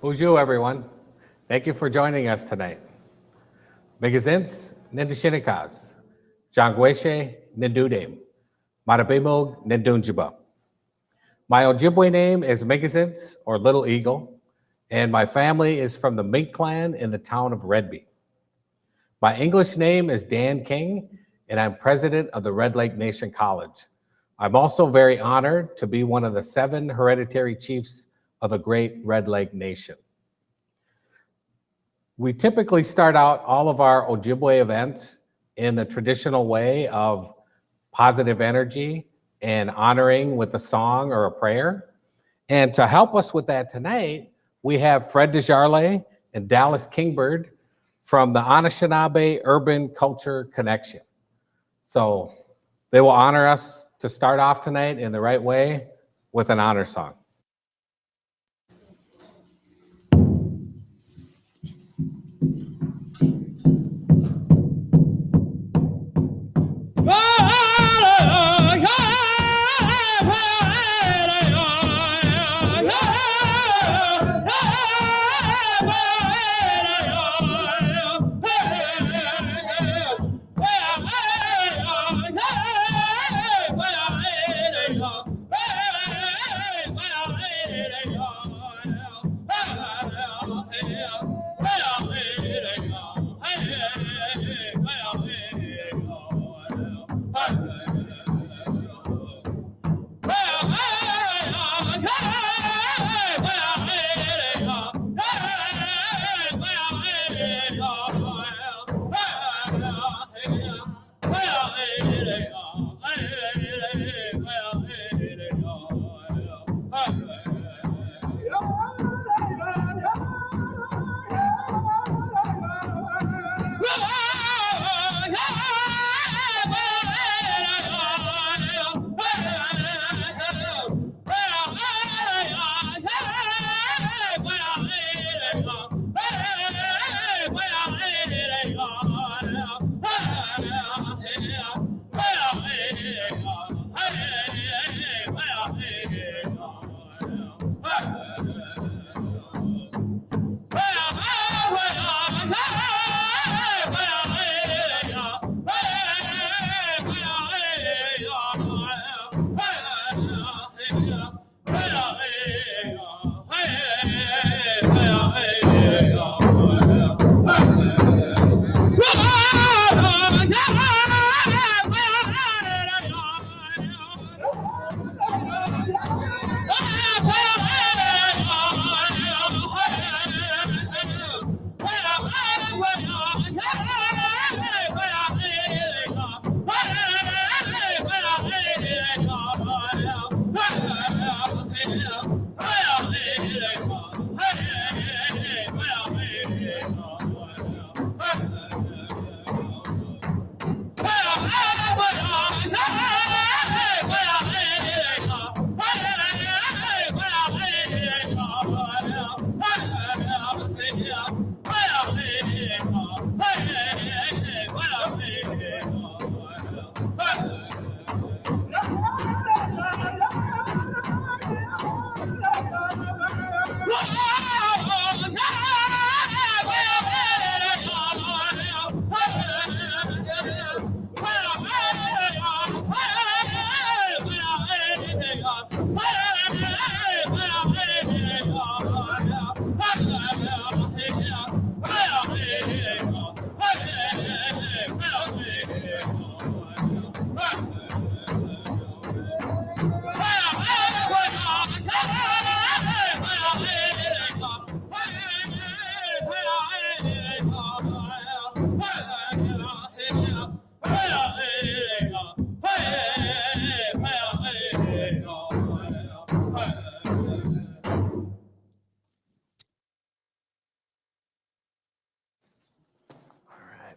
Bonjour, everyone. Thank you for joining us tonight. Megazins, Nindishinikas, Jangweshe, Nindudem, Marabimog, Nindunjiba. My Ojibwe name is Megazins, or Little Eagle, and my family is from the Mink clan in the town of Redby. My English name is Dan King, and I'm president of the Red Lake Nation College. I'm also very honored to be one of the 7 hereditary chiefs of the Great Red Lake Nation. We typically start out all of our Ojibwe events in the traditional way of positive energy and honoring with a song or a prayer. And to help us with that tonight, we have Fred Desjardins and Dallas Kingbird from the Anishinaabe Urban Culture Connection. So they will honor us to start off tonight in the right way with an honor song.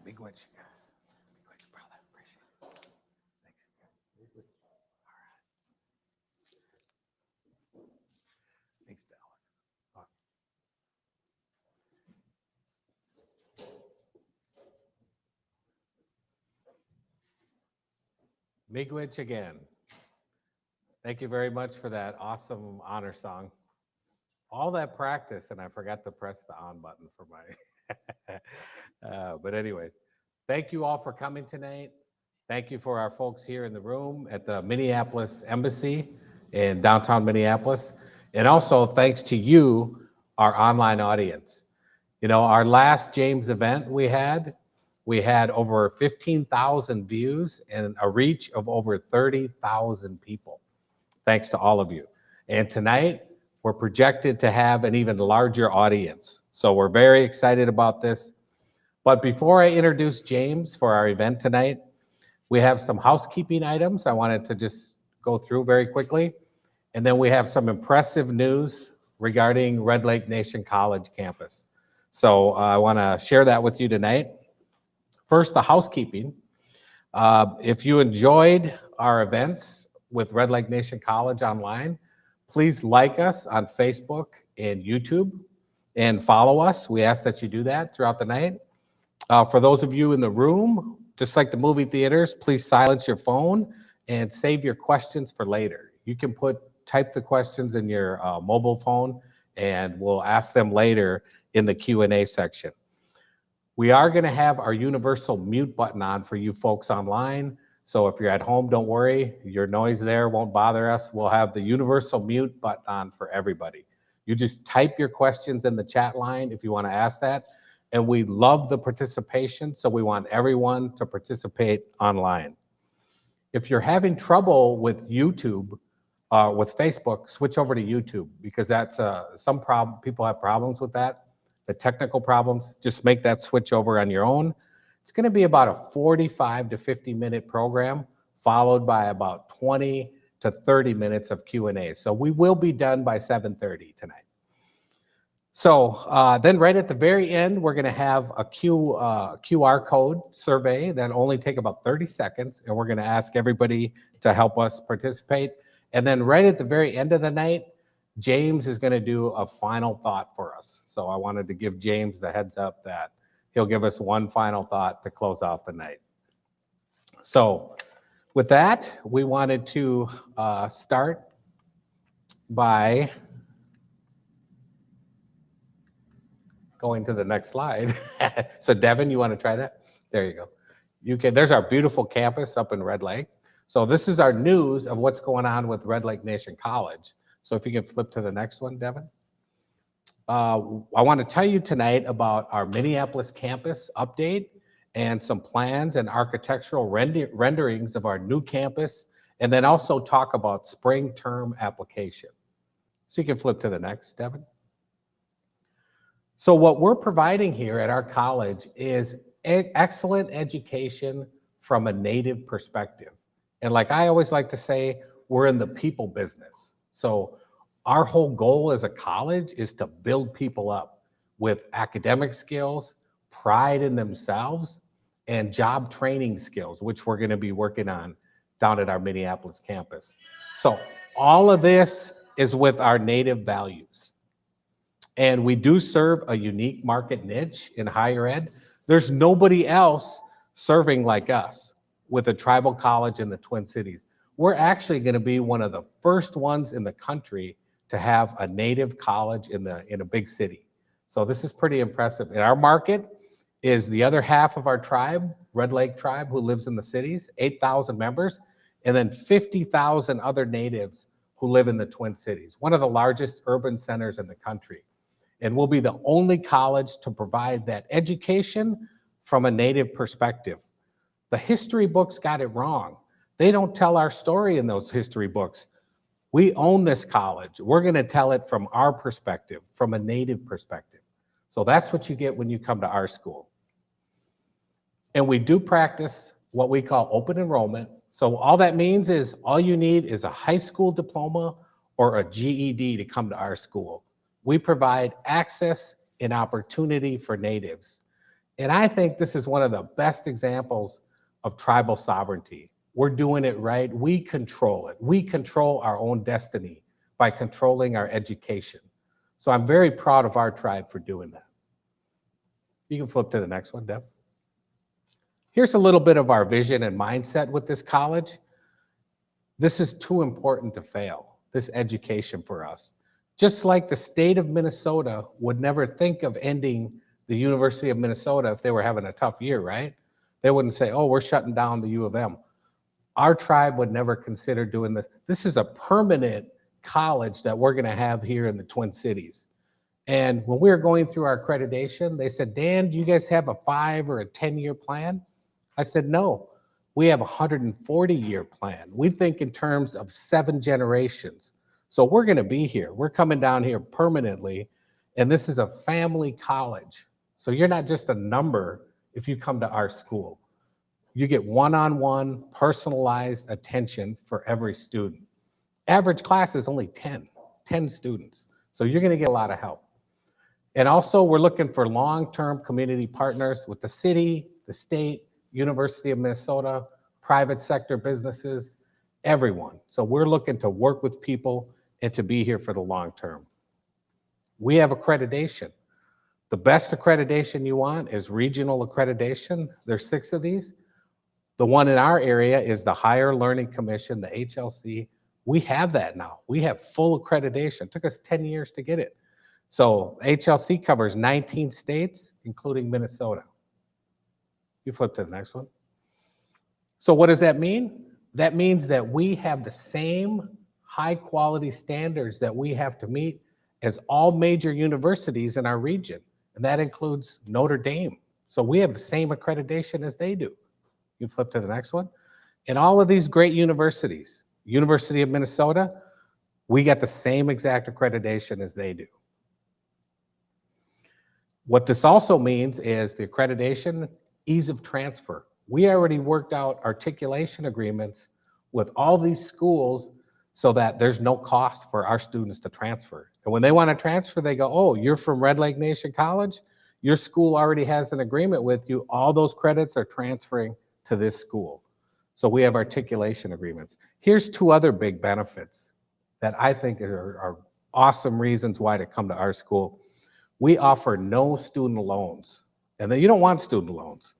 Big witch, guys. Big witch, brother. Appreciate it. Thanks. Big witch. All right. Thanks, Dallas. Awesome. Big witch again. Thank you very much for that awesome honor song. all that practice and I forgot to press the on button for my, but anyways, thank you all for coming tonight. Thank you for our folks here in the room at the Minneapolis Embassy in downtown Minneapolis. And also thanks to you, our online audience. You know, our last James event we had over 15,000 views and a reach of over 30,000 people. Thanks to all of you. And tonight, we're projected to have an even larger audience. So we're very excited about this. But before I introduce James for our event tonight, we have some housekeeping items I wanted to just go through very quickly. And then we have some impressive news regarding Red Lake Nation College campus. So I want to share that with you tonight. First, the housekeeping. If you enjoyed our events with Red Lake Nation College online, please like us on Facebook and YouTube and follow us. We ask that you do that throughout the night. For those of you in the room, just like the movie theaters, please silence your phone and save your questions for later. You can type the questions in your mobile phone and we'll ask them later in the Q&A section. We are going to have our universal mute button on for you folks online. So if you're at home, don't worry, your noise there won't bother us. We'll have the universal mute button on for everybody. You just type your questions in the chat line if you want to ask that. And we love the participation, so we want everyone to participate online. If you're having trouble with YouTube, with Facebook, switch over to YouTube because that's people have problems with that, the technical problems. Just make that switch over on your own. It's going to be about a 45 to 50-minute program, followed by about 20 to 30 minutes of Q&A. So we will be done by 7:30 tonight. So then right at the very end, we're going to have a QR code survey that only take about 30 seconds, and we're going to ask everybody to help us participate. And then right at the very end of the night, James is going to do a final thought for us. So I wanted to give James the heads up that he'll give us one final thought to close off the night. So with that, we wanted to start by going to the next slide. So Devin, you want to try that? There you go. There's our beautiful campus up in Red Lake. So this is our news of what's going on with Red Lake Nation College. So if you can flip to the next one, Devin. I want to tell you tonight about our Minneapolis campus update and some plans and architectural renderings of our new campus, and then also talk about spring term application. So you can flip to the next, Devin. So what we're providing here at our college is excellent education from a Native perspective. And like I always like to say, we're in the people business. So our whole goal as a college is to build people up with academic skills, pride in themselves, and job training skills, which we're going to be working on down at our Minneapolis campus. So all of this is with our Native values. And we do serve a unique market niche in higher ed. There's nobody else serving like us with a tribal college in the Twin Cities. We're actually going to be one of the first ones in the country to have a Native college in a big city. So this is pretty impressive. And our market is the other half of our tribe, Red Lake tribe, who lives in the cities, 8,000 members, and then 50,000 other Natives who live in the Twin Cities, one of the largest urban centers in the country. And we'll be the only college to provide that education from a Native perspective. The history books got it wrong. They don't tell our story in those history books. We own this college. We're going to tell it from our perspective, from a Native perspective. So that's what you get when you come to our school. And we do practice what we call open enrollment. So all that means is all you need is a high school diploma or a GED to come to our school. We provide access and opportunity for Natives. And I think this is one of the best examples of tribal sovereignty. We're doing it right. We control it. We control our own destiny by controlling our education. So I'm very proud of our tribe for doing that. You can flip to the next one, Deb. Here's a little bit of our vision and mindset with this college. This is too important to fail, this education for us. Just like the state of Minnesota would never think of ending the University of Minnesota if they were having a tough year, right? They wouldn't say, oh, we're shutting down the U of M. Our tribe would never consider doing this. This is a permanent college that we're going to have here in the Twin Cities. And when we were going through our accreditation, they said, Dan, do you guys have a 5 or a 10-year plan? I said, no, we have a 140-year plan. We think in terms of 7 generations. So we're going to be here. We're coming down here permanently. And this is a family college. So you're not just a number if you come to our school. You get one-on-one personalized attention for every student. Average class is only 10 students. So you're going to get a lot of help. And also we're looking for long-term community partners with the city, the state, University of Minnesota, private sector businesses, everyone. So we're looking to work with people and to be here for the long term. We have accreditation. The best accreditation you want is regional accreditation. There's 6 of these. The one in our area is the Higher Learning Commission, the HLC. We have that now. We have full accreditation. It took us 10 years to get it. So HLC covers 19 states, including Minnesota. You flip to the next one. So what does that mean? That means that we have the same high quality standards that we have to meet as all major universities in our region. And that includes Notre Dame. So we have the same accreditation as they do. You flip to the next one. And all of these great universities, University of Minnesota, we get the same exact accreditation as they do. What this also means is the accreditation, ease of transfer. We already worked out articulation agreements with all these schools so that there's no cost for our students to transfer. And when they want to transfer, they go, oh, you're from Red Lake Nation College? Your school already has an agreement with you. All those credits are transferring to this school. So we have articulation agreements. Here's 2 other big benefits that I think are awesome reasons why to come to our school. We offer no student loans, and then you don't want student loans.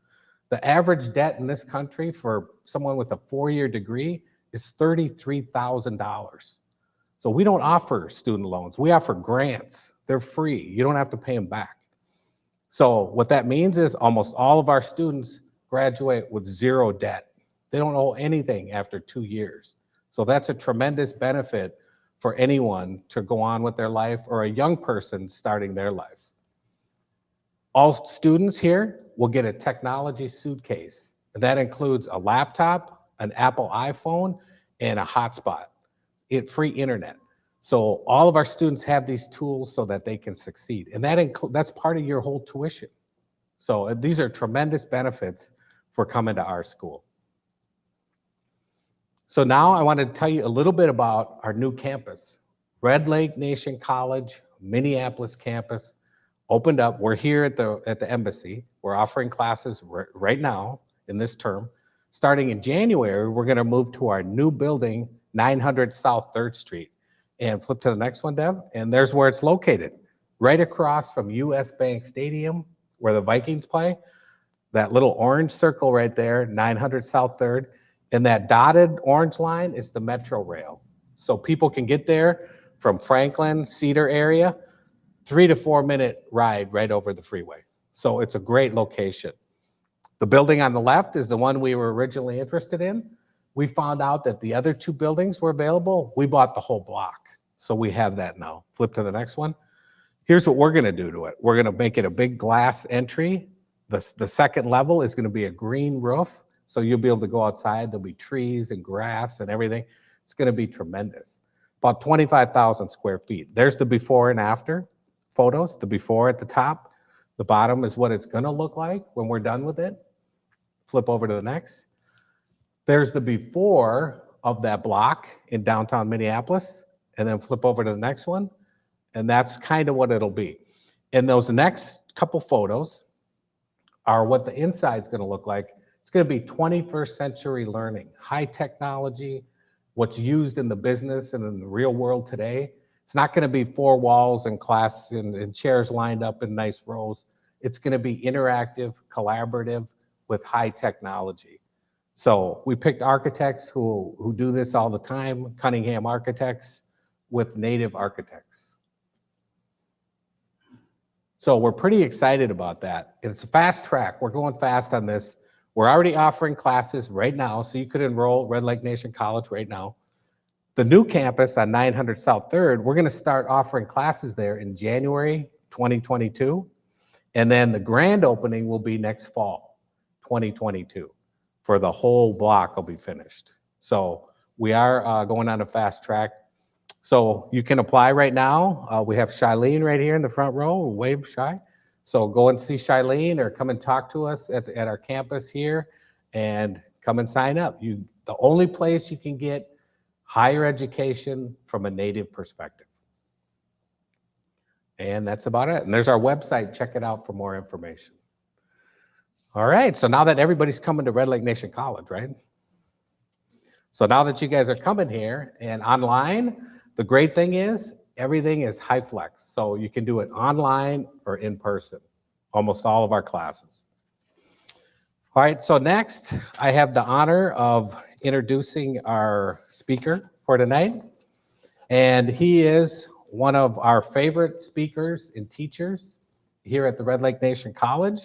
The average debt in this country for someone with a 4-year degree is $33,000. So we don't offer student loans. We offer grants. They're free. You don't have to pay them back. So what that means is almost all of our students graduate with 0 debt. They don't owe anything after 2 years. So that's a tremendous benefit for anyone to go on with their life or a young person starting their life. All students here will get a technology suitcase. That includes a laptop, an Apple iPhone, and a hotspot, free internet. So all of our students have these tools so that they can succeed. And that's part of your whole tuition. So these are tremendous benefits for coming to our school. So now I want to tell you a little bit about our new campus. Red Lake Nation College, Minneapolis campus, opened up. We're here at the embassy. We're offering classes right now in this term. Starting in January, we're going to move to our new building, 900 South 3rd Street. And flip to the next one, Dev. And there's where it's located. Right across from US Bank Stadium, where the Vikings play. That little orange circle right there, 900 South 3rd. And that dotted orange line is the Metro Rail. So people can get there from Franklin, Cedar area, 3 to 4 minute ride right over the freeway. So it's a great location. The building on the left is the one we were originally interested in. We found out that the other 2 buildings were available. We bought the whole block. So we have that now. Flip to the next one. Here's what we're going to do to it. We're going to make it a big glass entry. The second level is going to be a green roof. So you'll be able to go outside. There'll be trees and grass and everything. It's going to be tremendous. About 25,000 square feet. There's the before and after photos. The before at the top. The bottom is what it's going to look like when we're done with it. Flip over to the next. There's the before of that block in downtown Minneapolis. And then flip over to the next one. And that's kind of what it'll be. And those next couple photos are what the inside's going to look like. It's going to be 21st century learning, high technology, what's used in the business and in the real world today. It's not going to be 4 walls and class and chairs lined up in nice rows. It's going to be interactive, collaborative with high technology. So we picked architects who do this all the time, Cunningham Architects with native architects. So we're pretty excited about that. It's a fast track. We're going fast on this. We're already offering classes right now, so you could enroll Red Lake Nation College right now. The new campus on 900 South 3rd, we're going to start offering classes there in January 2022. And then the grand opening will be next fall, 2022, for the whole block will be finished. So we are going on a fast track. So you can apply right now. We have Shailene right here in the front row. Wave, Shy. So go and see Shailene or come and talk to us at our campus here and come and sign up. The only place you can get higher education from a Native perspective. And that's about it. And there's our website. Check it out for more information. All right. So now that everybody's coming to Red Lake Nation College, right? So now that you guys are coming here and online, the great thing is everything is high flex. So you can do it online or in person, almost all of our classes. All right. So next, I have the honor of introducing our speaker for tonight. And he is one of our favorite speakers and teachers here at the Red Lake Nation College.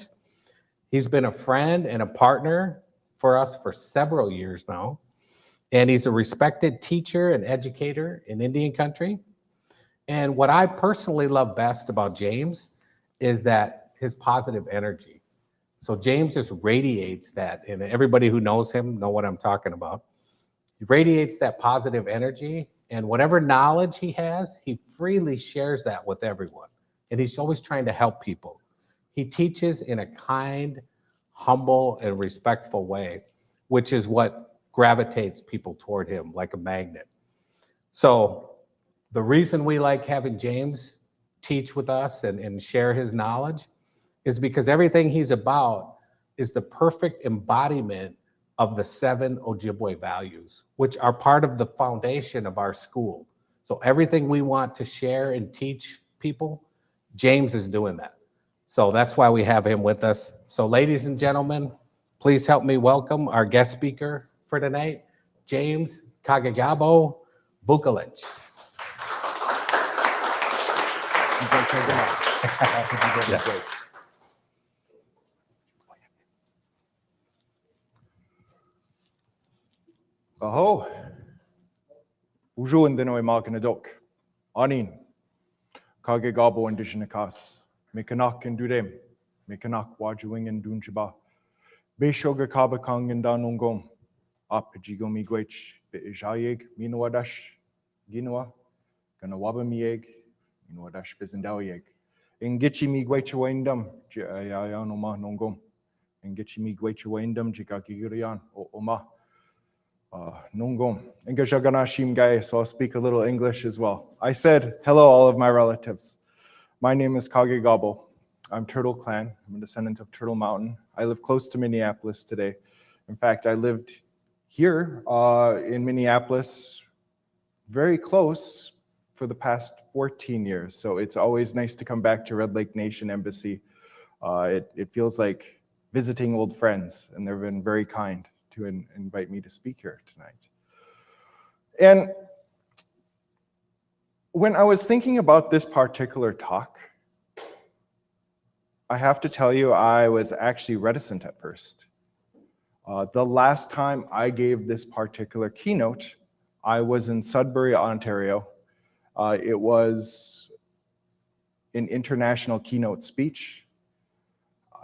He's been a friend and a partner for us for several years now. And he's a respected teacher and educator in Indian country. And what I personally love best about James is that his positive energy. So James just radiates that, and everybody who knows him know what I'm talking about. He radiates that positive energy, and whatever knowledge he has, he freely shares that with everyone. And he's always trying to help people. He teaches in a kind, humble, and respectful way, which is what gravitates people toward him like a magnet. So the reason we like having James teach with us and share his knowledge is because everything he's about is the perfect embodiment of the 7 Ojibwe values, which are part of the foundation of our school. So everything we want to share and teach people, James is doing that. So that's why we have him with us. So ladies and gentlemen, please help me welcome our guest speaker for tonight, James Kaagegaabaw Vukelich. Aho. Ujo and Denoy Markinadok. Anin. Kaagegaabaw Indigenous. Mekanak and Dudem. Mekanak Wajuing and Dunjaba. Beshoga Kabakang and Danungom. Apajigomi Gwech. Beijayeg. Mino-wadash. Ginawa. Ganawabamieg. Mino-wadash Bizendaweg. Ingichi mi Gwechawendam. Jayanoma Nongom. Ingichi mi Gwechawendam. Jikakigurian. Oma. Nongom. Engajaganashim Gai, so I'll speak a little English as well. I said, hello, all of my relatives. My name is Kaagegaabaw. I'm Turtle Clan. I'm a descendant of Turtle Mountain. I live close to Minneapolis today. In fact, I lived here in Minneapolis, very close for the past 14 years. So it's always nice to come back to Red Lake Nation Embassy. It feels like visiting old friends, and they've been very kind to invite me to speak here tonight. And when I was thinking about this particular talk, I have to tell you, I was actually reticent at first. The last time I gave this particular keynote, I was in Sudbury, Ontario. It was an international keynote speech.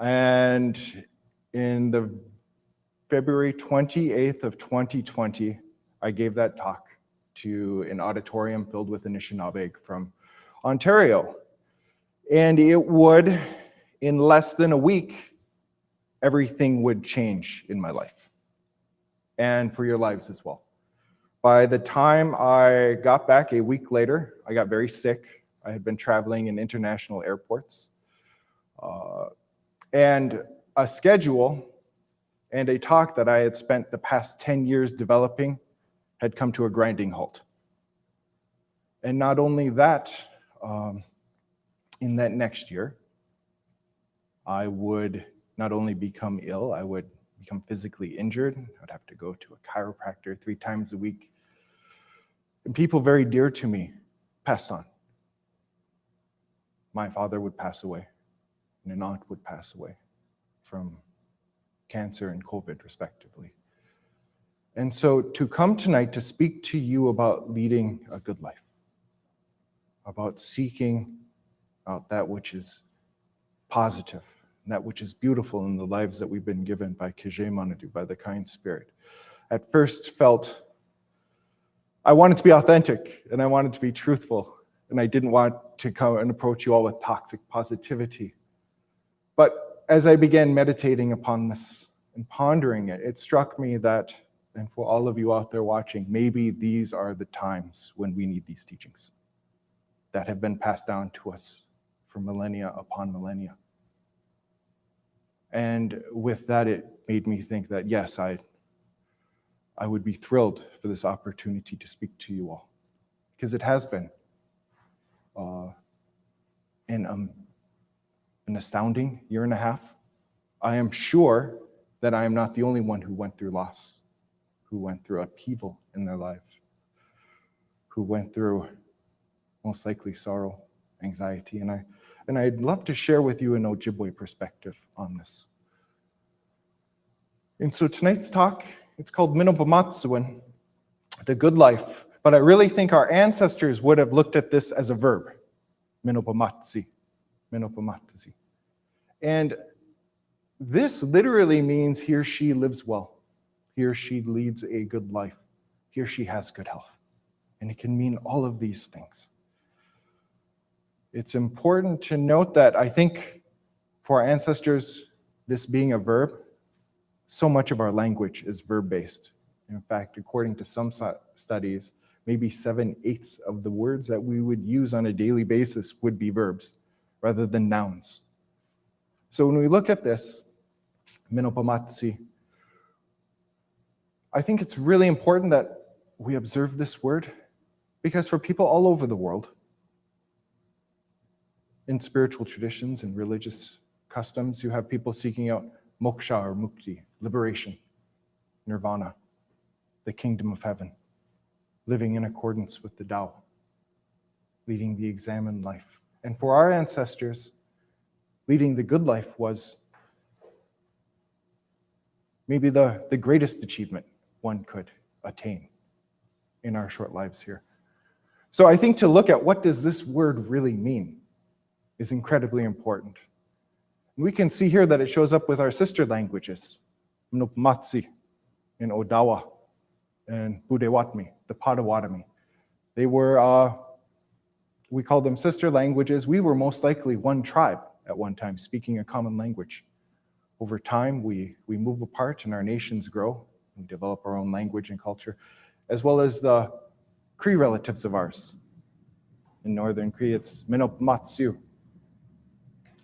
And in the February 28th of 2020, I gave that talk to an auditorium filled with Anishinaabe from Ontario. And it would, in less than a week, everything would change in my life and for your lives as well. By the time I got back a week later, I got very sick. I had been traveling in international airports. And a schedule and a talk that I had spent the past 10 years developing had come to a grinding halt. And not only that, in that next year, I would not only become ill, I would become physically injured. I'd have to go to a chiropractor 3 times a week. And people very dear to me passed on. My father would pass away. and an aunt would pass away from cancer and COVID, respectively. And so to come tonight to speak to you about leading a good life, about seeking out that which is positive, that which is beautiful in the lives that we've been given by Kaagegaabaw, by the kind spirit, at first felt I wanted to be authentic and I wanted to be truthful, and I didn't want to come and approach you all with toxic positivity. But as I began meditating upon this and pondering it, it struck me that, and for all of you out there watching, maybe these are the times when we need these teachings that have been passed down to us for millennia upon millennia. And with that, it made me think that, yes, I would be thrilled for this opportunity to speak to you all, because it has been an astounding year and a half. I am sure that I am not the only one who went through loss, who went through upheaval in their lives, who went through most likely sorrow, anxiety, and I'd love to share with you an Ojibwe perspective on this. And so tonight's talk, it's called Mino-bimaadiziwin, the good life. But I really think our ancestors would have looked at this as a verb, Mino-bimaadizi, Mino-bimaadizi. And this literally means he or she lives well, he or she leads a good life, he or she has good health. And it can mean all of these things. It's important to note that I think for our ancestors, this being a verb, so much of our language is verb-based. In fact, according to some studies, maybe 7/8 of the words that we would use on a daily basis would be verbs rather than nouns. So when we look at this, Mino-bimaadizi, I think it's really important that we observe this word, because for people all over the world, in spiritual traditions and religious customs, you have people seeking out moksha or mukti, liberation, nirvana, the kingdom of heaven, living in accordance with the Tao, leading the examined life. And for our ancestors, leading the good life was maybe the greatest achievement one could attain in our short lives here. So I think to look at what does this word really mean is incredibly important. We can see here that it shows up with our sister languages, Mino-bimaadizi in Odawa and Budewatmi, the Potawatomi. They were, we call them sister languages. We were most likely one tribe at one time, speaking a common language. Over time, we move apart and our nations grow. We develop our own language and culture, as well as the Cree relatives of ours. In Northern Cree, it's Mino-bimaadiziw.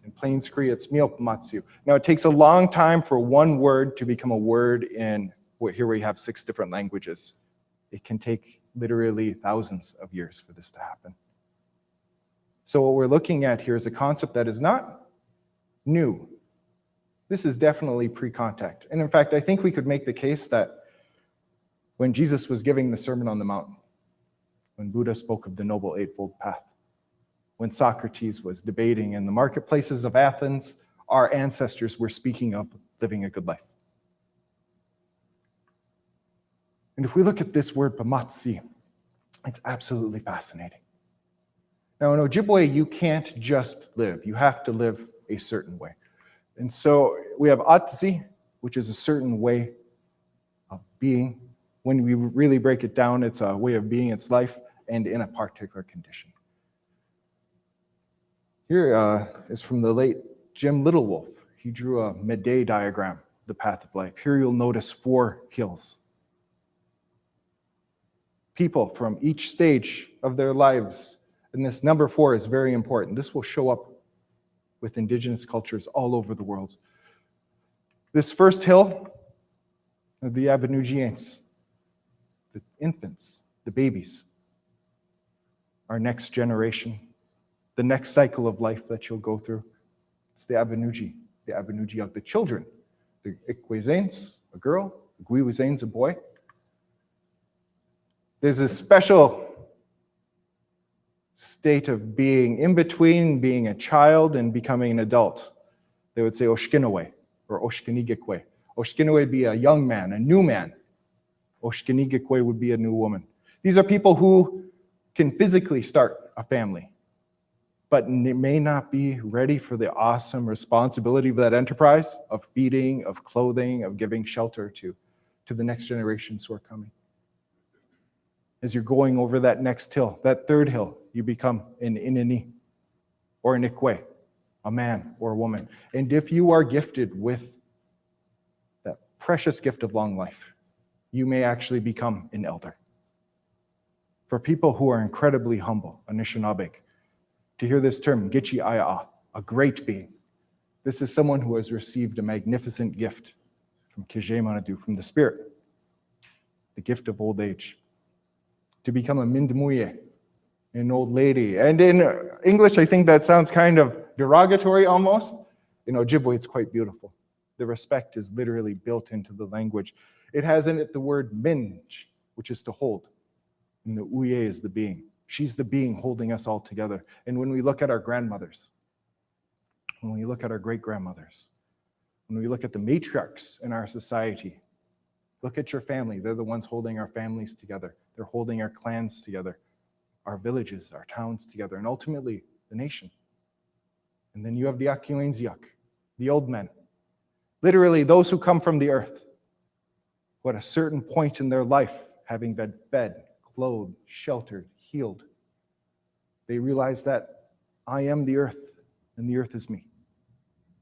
In Plains Cree, it's Mio-bimaadiziw. Now, it takes a long time for one word to become a word in, here we have 6 different languages. It can take literally thousands of years for this to happen. So what we're looking at here is a concept that is not new. This is definitely pre-contact. And in fact, I think we could make the case that when Jesus was giving the Sermon on the Mount, when Buddha spoke of the Noble Eightfold Path, when Socrates was debating in the marketplaces of Athens, our ancestors were speaking of living a good life. And if we look at this word, bimaadizi, it's absolutely fascinating. Now, in Ojibwe, you can't just live. You have to live a certain way. And so we have atzi, which is a certain way of being. When we really break it down, it's a way of being, it's life, and in a particular condition. Here is from the late Jim Littlewolf. He drew a midday diagram, the path of life. Here you'll notice 4 hills. People from each stage of their lives, and this number 4 is very important. This will show up with Indigenous cultures all over the world. This first hill, the Abenugians, the infants, the babies, our next generation, the next cycle of life that you'll go through. It's the Abenugi of the children. The Ikwezanes, a girl, the Gwiwazanes, a boy. There's a special state of being in between being a child and becoming an adult. They would say Oshkinawe or Oshkinigikwe. Oshkinawe would be a young man, a new man. Oshkinigikwe would be a new woman. These are people who can physically start a family, but may not be ready for the awesome responsibility of that enterprise of feeding, of clothing, of giving shelter to the next generations who are coming. As you're going over that next hill, that third hill, you become an Inini or an Ikwe, a man or a woman. And if you are gifted with that precious gift of long life, you may actually become an elder. For people who are incredibly humble, Anishinaabe, to hear this term, Gichi Aya'a, a great being, this is someone who has received a magnificent gift from Kije Manadu, from the Spirit, the gift of old age, to become a Mindamuye, an old lady. And in English, I think that sounds kind of derogatory almost. In Ojibwe, it's quite beautiful. The respect is literally built into the language. It has in it the word minj, which is to hold. And the uye is the being. She's the being holding us all together. And when we look at our grandmothers, when we look at our great-grandmothers, when we look at the matriarchs in our society, look at your family. They're the ones holding our families together. They're holding our clans together, our villages, our towns together, and ultimately the nation. And then you have the Akiwenziak, the old men, literally those who come from the earth, who at a certain point in their life, having been fed, clothed, sheltered, healed, they realize that I am the earth and the earth is me.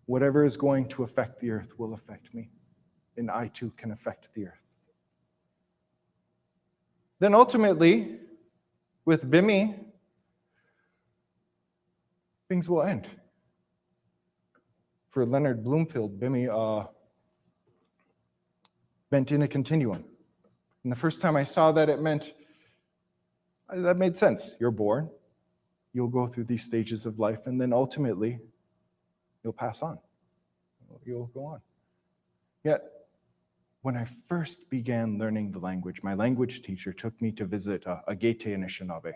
Whatever is going to affect the earth will affect me, and I too can affect the earth. Then ultimately, with Bimi, things will end. For Leonard Bloomfield, Bimi meant in a continuum. And the first time I saw that, it meant, that made sense. You're born, you'll go through these stages of life, and then ultimately, you'll pass on. You'll go on. Yet, when I first began learning the language, my language teacher took me to visit a Gete Anishinaabe.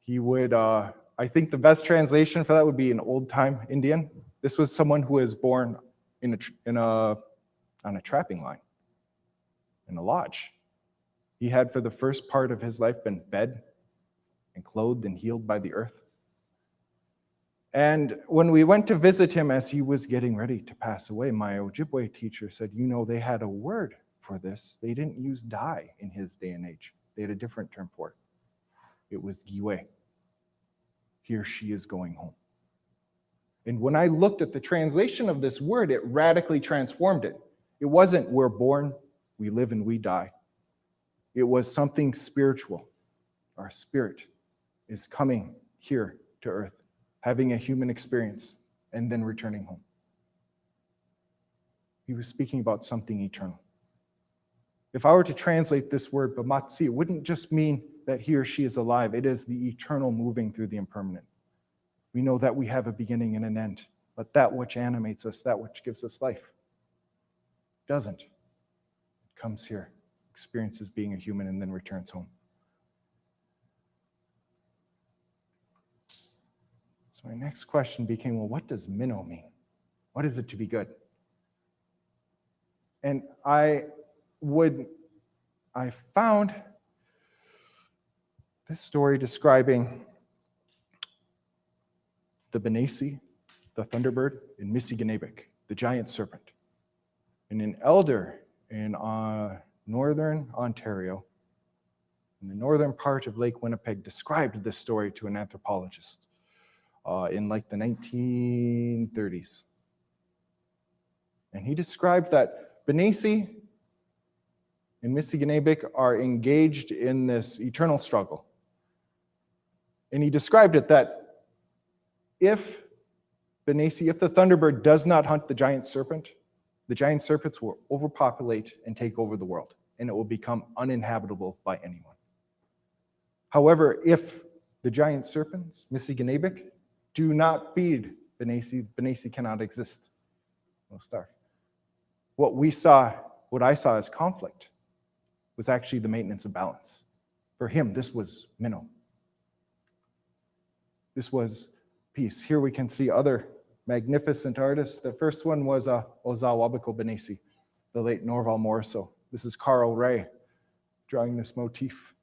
He would, I think the best translation for that would be an old-time Indian. This was someone who was born on a trapping line, in a lodge. He had, for the first part of his life, been fed and clothed and healed by the earth. And when we went to visit him as he was getting ready to pass away, my Ojibwe teacher said, you know, they had a word for this. They didn't use die in his day and age. They had a different term for it. It was giwe. Here she is going home. And when I looked at the translation of this word, it radically transformed it. It wasn't we're born, we live and we die. It was something spiritual. Our spirit is coming here to earth, having a human experience, and then returning home. He was speaking about something eternal. If I were to translate this word, bamatsi, it wouldn't just mean that he or she is alive. It is the eternal moving through the impermanent. We know that we have a beginning and an end, but that which animates us, that which gives us life, doesn't. It comes here, experiences being a human, and then returns home. So my next question became, well, what does Mino mean? What is it to be good? And I found this story describing the Benesi, the thunderbird, in Mississauga, the giant serpent. And an elder in northern Ontario, in the northern part of Lake Winnipeg, described this story to an anthropologist in like the 1930s. And he described that Benesi and Mississauga are engaged in this eternal struggle. And he described it that if the thunderbird does not hunt the giant serpents will overpopulate and take over the world, and it will become uninhabitable by anyone. However, if the giant serpents, Mississauga, do not feed Benesi cannot exist. Will starve. What I saw as conflict was actually the maintenance of balance. For him, this was Mino. This was peace. Here we can see other magnificent artists. The first one was Ojibwe Benesi, the late Norval Morrisseau. This is Carl Ray drawing this motif.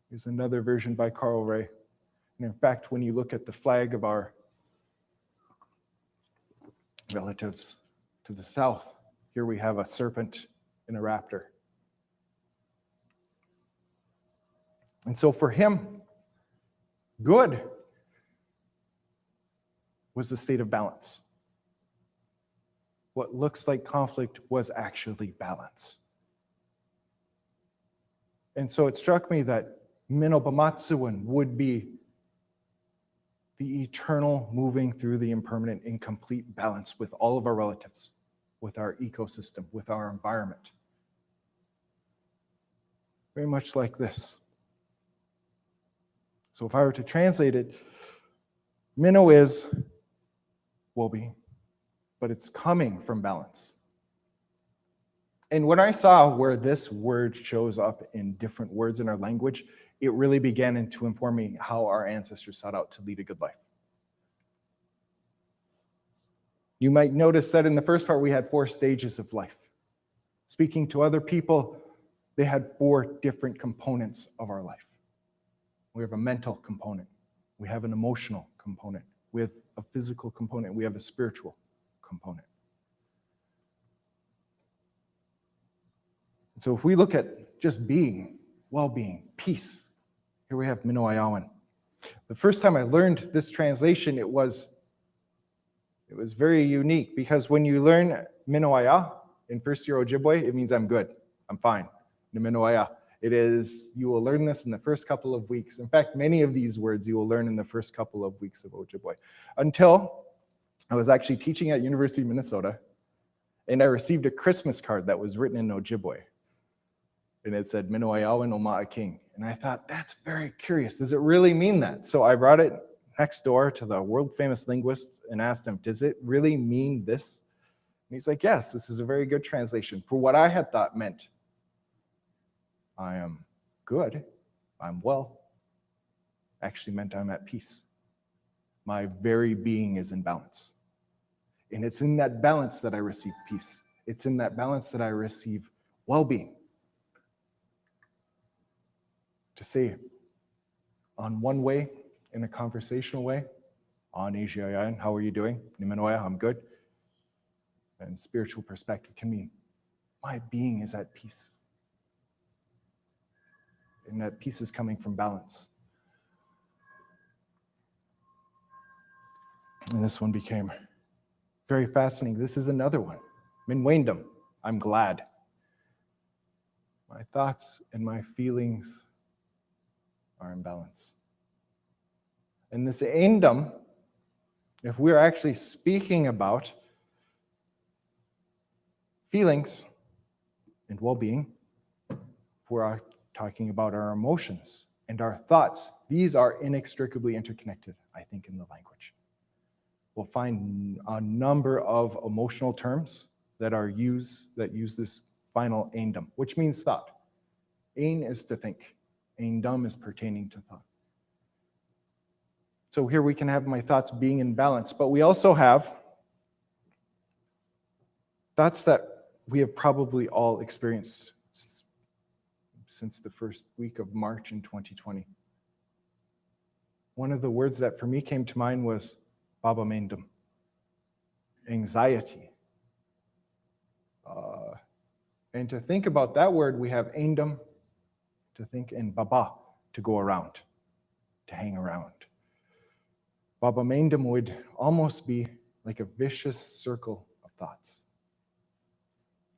Here's another version by Carl Ray. And in fact, when you look at the flag of our relatives to the south, here we have a serpent and a raptor. And so for him, good was the state of balance. What looks like conflict was actually balance. And so it struck me that Mino-bimaadiziwin would be the eternal moving through the impermanent in complete balance with all of our relatives, with our ecosystem, with our environment. Very much like this. So if I were to translate it, Mino is well-being, but it's coming from balance. And when I saw where this word shows up in different words in our language, it really began to inform me how our ancestors sought out to lead a good life. You might notice that in the first part, we had 4 stages of life. Speaking to other people, they had 4 different components of our life. We have a mental component. We have an emotional component. We have a physical component. We have a spiritual component. So if we look at just being, well-being, peace, here we have Mino-bimaadiziwin. The first time I learned this translation, it was very unique, because when you learn Mino-bimaadiziwin in first year Ojibwe, it means I'm good, I'm fine. Mino-bimaadiziwin. It is, you will learn this in the first couple of weeks. In fact, many of these words you will learn in the first couple of weeks of Ojibwe. Until I was actually teaching at University of Minnesota, and I received a Christmas card that was written in Ojibwe. And it said, Mino-bimaadiziwin Oma King. And I thought, that's very curious. Does it really mean that? So I brought it next door to the world-famous linguist and asked him, does it really mean this? And he's like, yes, this is a very good translation. For what I had thought meant, I am good, I'm well, actually meant I'm at peace. My very being is in balance. And it's in that balance that I receive peace. It's in that balance that I receive well-being. To say on one way, in a conversational way, on Ajiayan, how are you doing? Nimanoya, I'm good. And spiritual perspective can mean my being is at peace. And that peace is coming from balance. And this one became very fascinating. This is another one. Minwendum, I'm glad. My thoughts and my feelings are in balance. And this aindum, if we're actually speaking about feelings and well-being, if we're talking about our emotions and our thoughts, these are inextricably interconnected, I think, in the language. We'll find a number of emotional terms that use this final aindum, which means thought. Ain is to think. Aindum is pertaining to thought. So here we can have my thoughts being in balance, but we also have thoughts that we have probably all experienced since the first week of March in 2020. One of the words that for me came to mind was babamendum, anxiety. And to think about that word, we have aindum, to think, and baba, to go around, to hang around. Babamendum would almost be like a vicious circle of thoughts.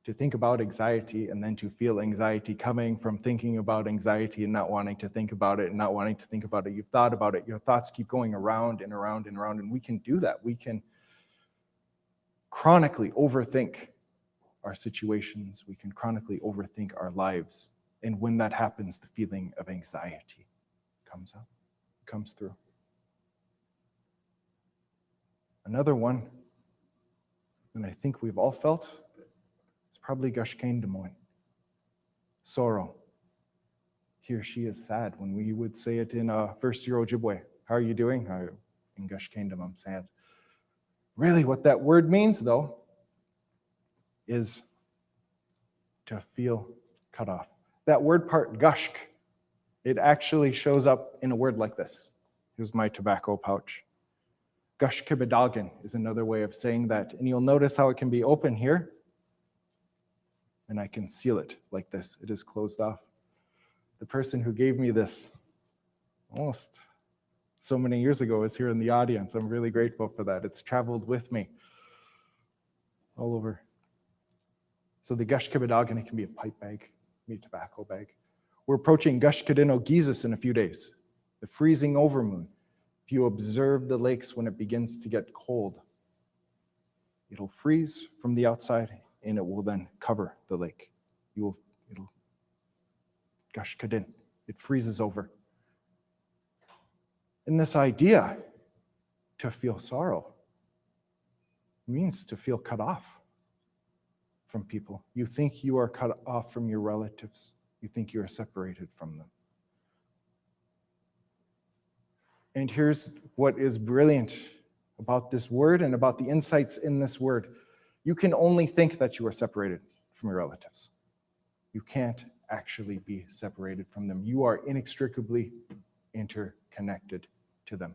To think about anxiety and then to feel anxiety coming from thinking about anxiety and not wanting to think about it and not wanting to think about it. You've thought about it. Your thoughts keep going around and around and around. And we can do that. We can chronically overthink our situations. We can chronically overthink our lives. And when that happens, the feeling of anxiety comes up, comes through. Another one, and I think we've all felt, probably Gashkain Des Moines. Sorrow. He or she is sad. When we would say it in first year Ojibwe, how are you doing? In Gashkain Des Moines, I'm sad. Really, what that word means, though, is to feel cut off. That word part, gushk, it actually shows up in a word like this. Here's my tobacco pouch. Gushkibadagan is another way of saying that. And you'll notice how it can be open here. And I can seal it like this. It is closed off. The person who gave me this almost so many years ago is here in the audience. I'm really grateful for that. It's traveled with me all over. So the Gushkibadagan, it can be a pipe bag, it can be a tobacco bag. We're approaching Gushkadino Gizis in a few days, the freezing overmoon. If you observe the lakes when it begins to get cold, it'll freeze from the outside and it will then cover the lake. It'll Gushkadin, it freezes over. And this idea to feel sorrow means to feel cut off from people. You think you are cut off from your relatives. You think you are separated from them. And here's what is brilliant about this word and about the insights in this word. You can only think that you are separated from your relatives. You can't actually be separated from them. You are inextricably interconnected to them.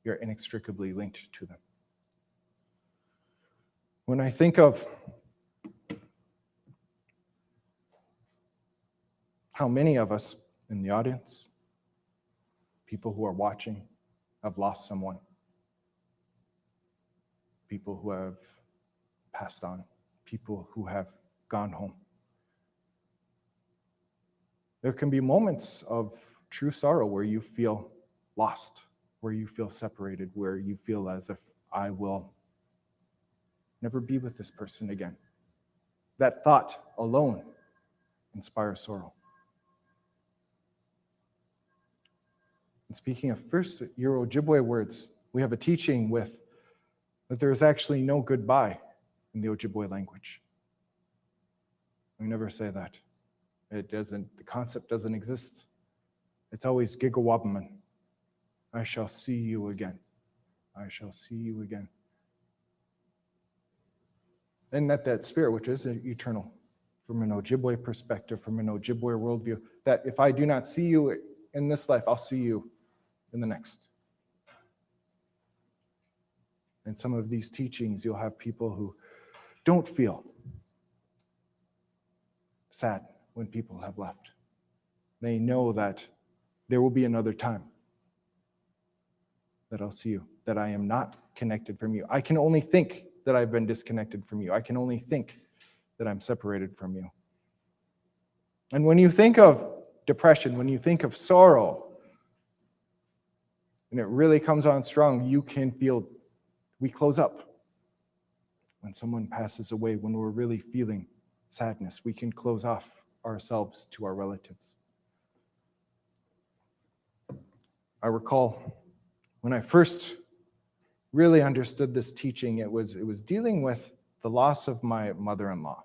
You're inextricably linked to them. When I think of how many of us in the audience, people who are watching, have lost someone, people who have passed on, people who have gone home. There can be moments of true sorrow where you feel lost, where you feel separated, where you feel as if I will never be with this person again. That thought alone inspires sorrow. And speaking of first-year Ojibwe words, we have a teaching with that there is actually no goodbye in the Ojibwe language. We never say that. The concept doesn't exist. It's always gigawabaman. I shall see you again. I shall see you again. And that spirit, which is eternal, from an Ojibwe perspective, from an Ojibwe worldview, that if I do not see you in this life, I'll see you in the next. In some of these teachings, you'll have people who don't feel sad when people have left. They know that there will be another time that I'll see you, that I am not connected from you. I can only think that I've been disconnected from you. I can only think that I'm separated from you. And when you think of depression, when you think of sorrow, and it really comes on strong, you can feel, we close up. When someone passes away, when we're really feeling sadness, we can close off ourselves to our relatives. I recall when I first really understood this teaching, it was dealing with the loss of my mother-in-law.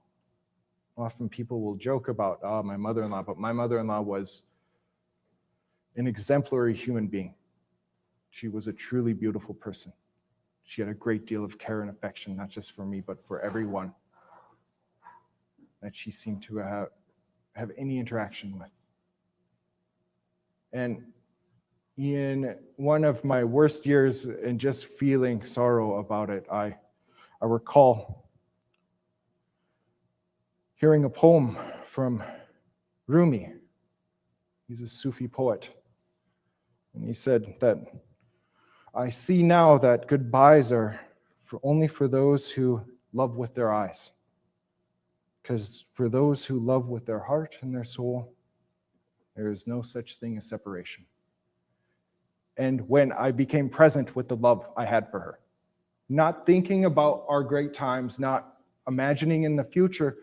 Often people will joke about, my mother-in-law, but my mother-in-law was an exemplary human being. She was a truly beautiful person. She had a great deal of care and affection, not just for me, but for everyone that she seemed to have any interaction with. And in one of my worst years and just feeling sorrow about it, I recall hearing a poem from Rumi. He's a Sufi poet. And he said that, I see now that goodbyes are only for those who love with their eyes. Because for those who love with their heart and their soul, there is no such thing as separation. And when I became present with the love I had for her, not thinking about our great times, not imagining in the future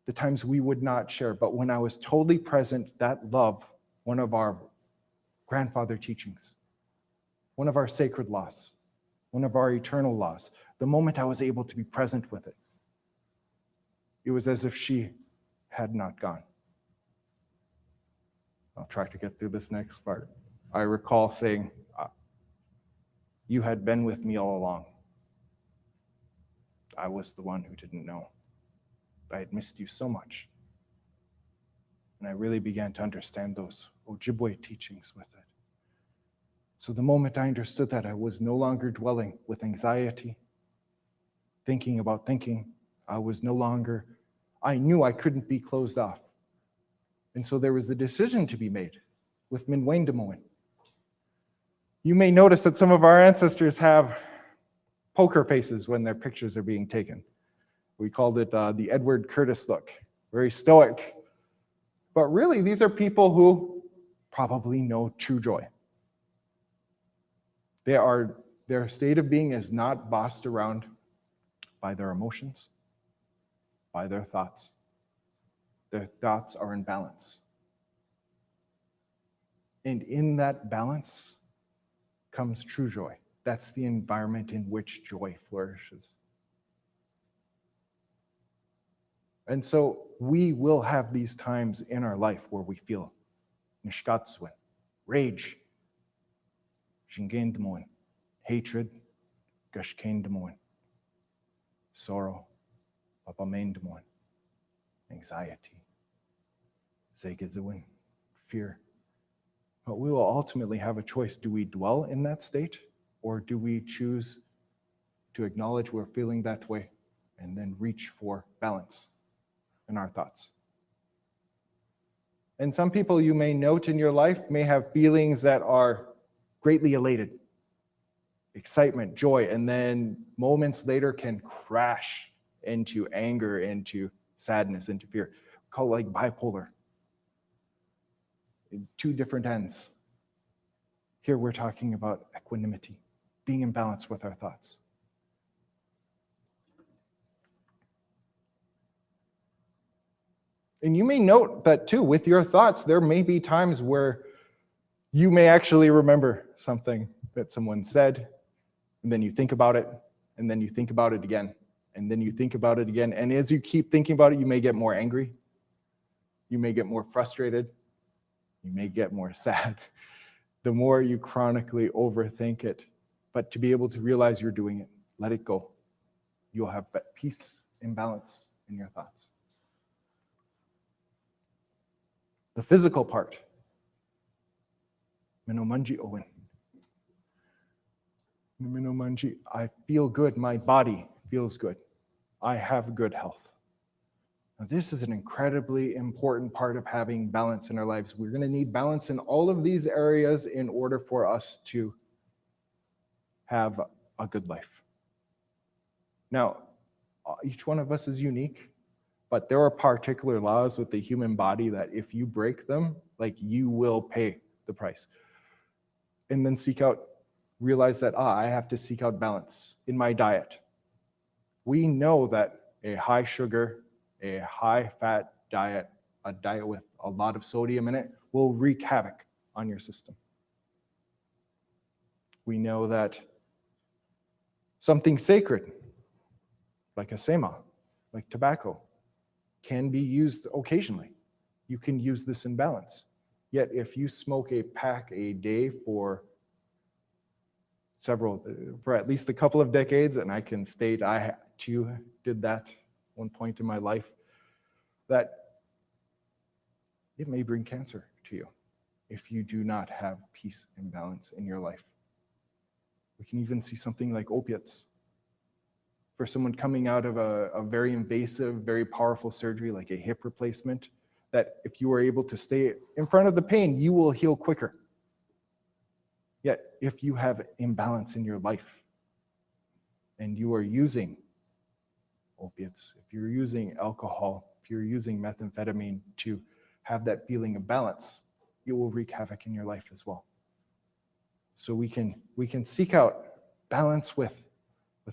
the times we would not share, but when I was totally present, that love, one of our grandfather teachings, one of our sacred laws, one of our eternal laws, the moment I was able to be present with it, it was as if she had not gone. I'll try to get through this next part. I recall saying, you had been with me all along. I was the one who didn't know. I had missed you so much. And I really began to understand those Ojibwe teachings with it. So the moment I understood that, I was no longer dwelling with anxiety, thinking about thinking. I knew I couldn't be closed off. And so there was the decision to be made with MINNEAPOLIS. You may notice that some of our ancestors have poker faces when their pictures are being taken. We called it the Edward Curtis look, very stoic. But really, these are people who probably know true joy. Their state of being is not bossed around by their emotions, by their thoughts. Their thoughts are in balance. And in that balance comes true joy. That's the environment in which joy flourishes. And so we will have these times in our life where we feel nishkatswin, rage, shingendemoin, hatred, gashkendemoin, sorrow, papamendemoin, anxiety, zegezewin, fear. But we will ultimately have a choice. Do we dwell in that state, or do we choose to acknowledge we're feeling that way and then reach for balance in our thoughts? And some people you may note in your life may have feelings that are greatly elated, excitement, joy, and then moments later can crash into anger, into sadness, into fear. We call it like bipolar. Two different ends. Here we're talking about equanimity, being in balance with our thoughts. And you may note that too, with your thoughts, there may be times where you may actually remember something that someone said, and then you think about it, and then you think about it again, and then you think about it again. And as you keep thinking about it, you may get more angry. You may get more frustrated. You may get more sad. The more you chronically overthink it. But to be able to realize you're doing it, let it go. You'll have peace and balance in your thoughts. The physical part. Mino-bimaadiziwin. Mino-bimaadiziwin. I feel good. My body feels good. I have good health. Now, this is an incredibly important part of having balance in our lives. We're going to need balance in all of these areas in order for us to have a good life. Now, each one of us is unique, but there are particular laws with the human body that if you break them, like you will pay the price. And then realize that I have to seek out balance in my diet. We know that a high sugar, a high fat diet, a diet with a lot of sodium in it, will wreak havoc on your system. We know that something sacred, like a sema, like tobacco, can be used occasionally. You can use this in balance. Yet if you smoke a pack a day for at least a couple of decades, and I can state I too did that one point in my life, that it may bring cancer to you if you do not have peace and balance in your life. We can even see something like opiates. For someone coming out of a very invasive, very powerful surgery like a hip replacement, that if you are able to stay in front of the pain, you will heal quicker. Yet, if you have imbalance in your life and you are using opiates, if you're using alcohol, if you're using methamphetamine to have that feeling of balance, it will wreak havoc in your life as well. So we can seek out balance with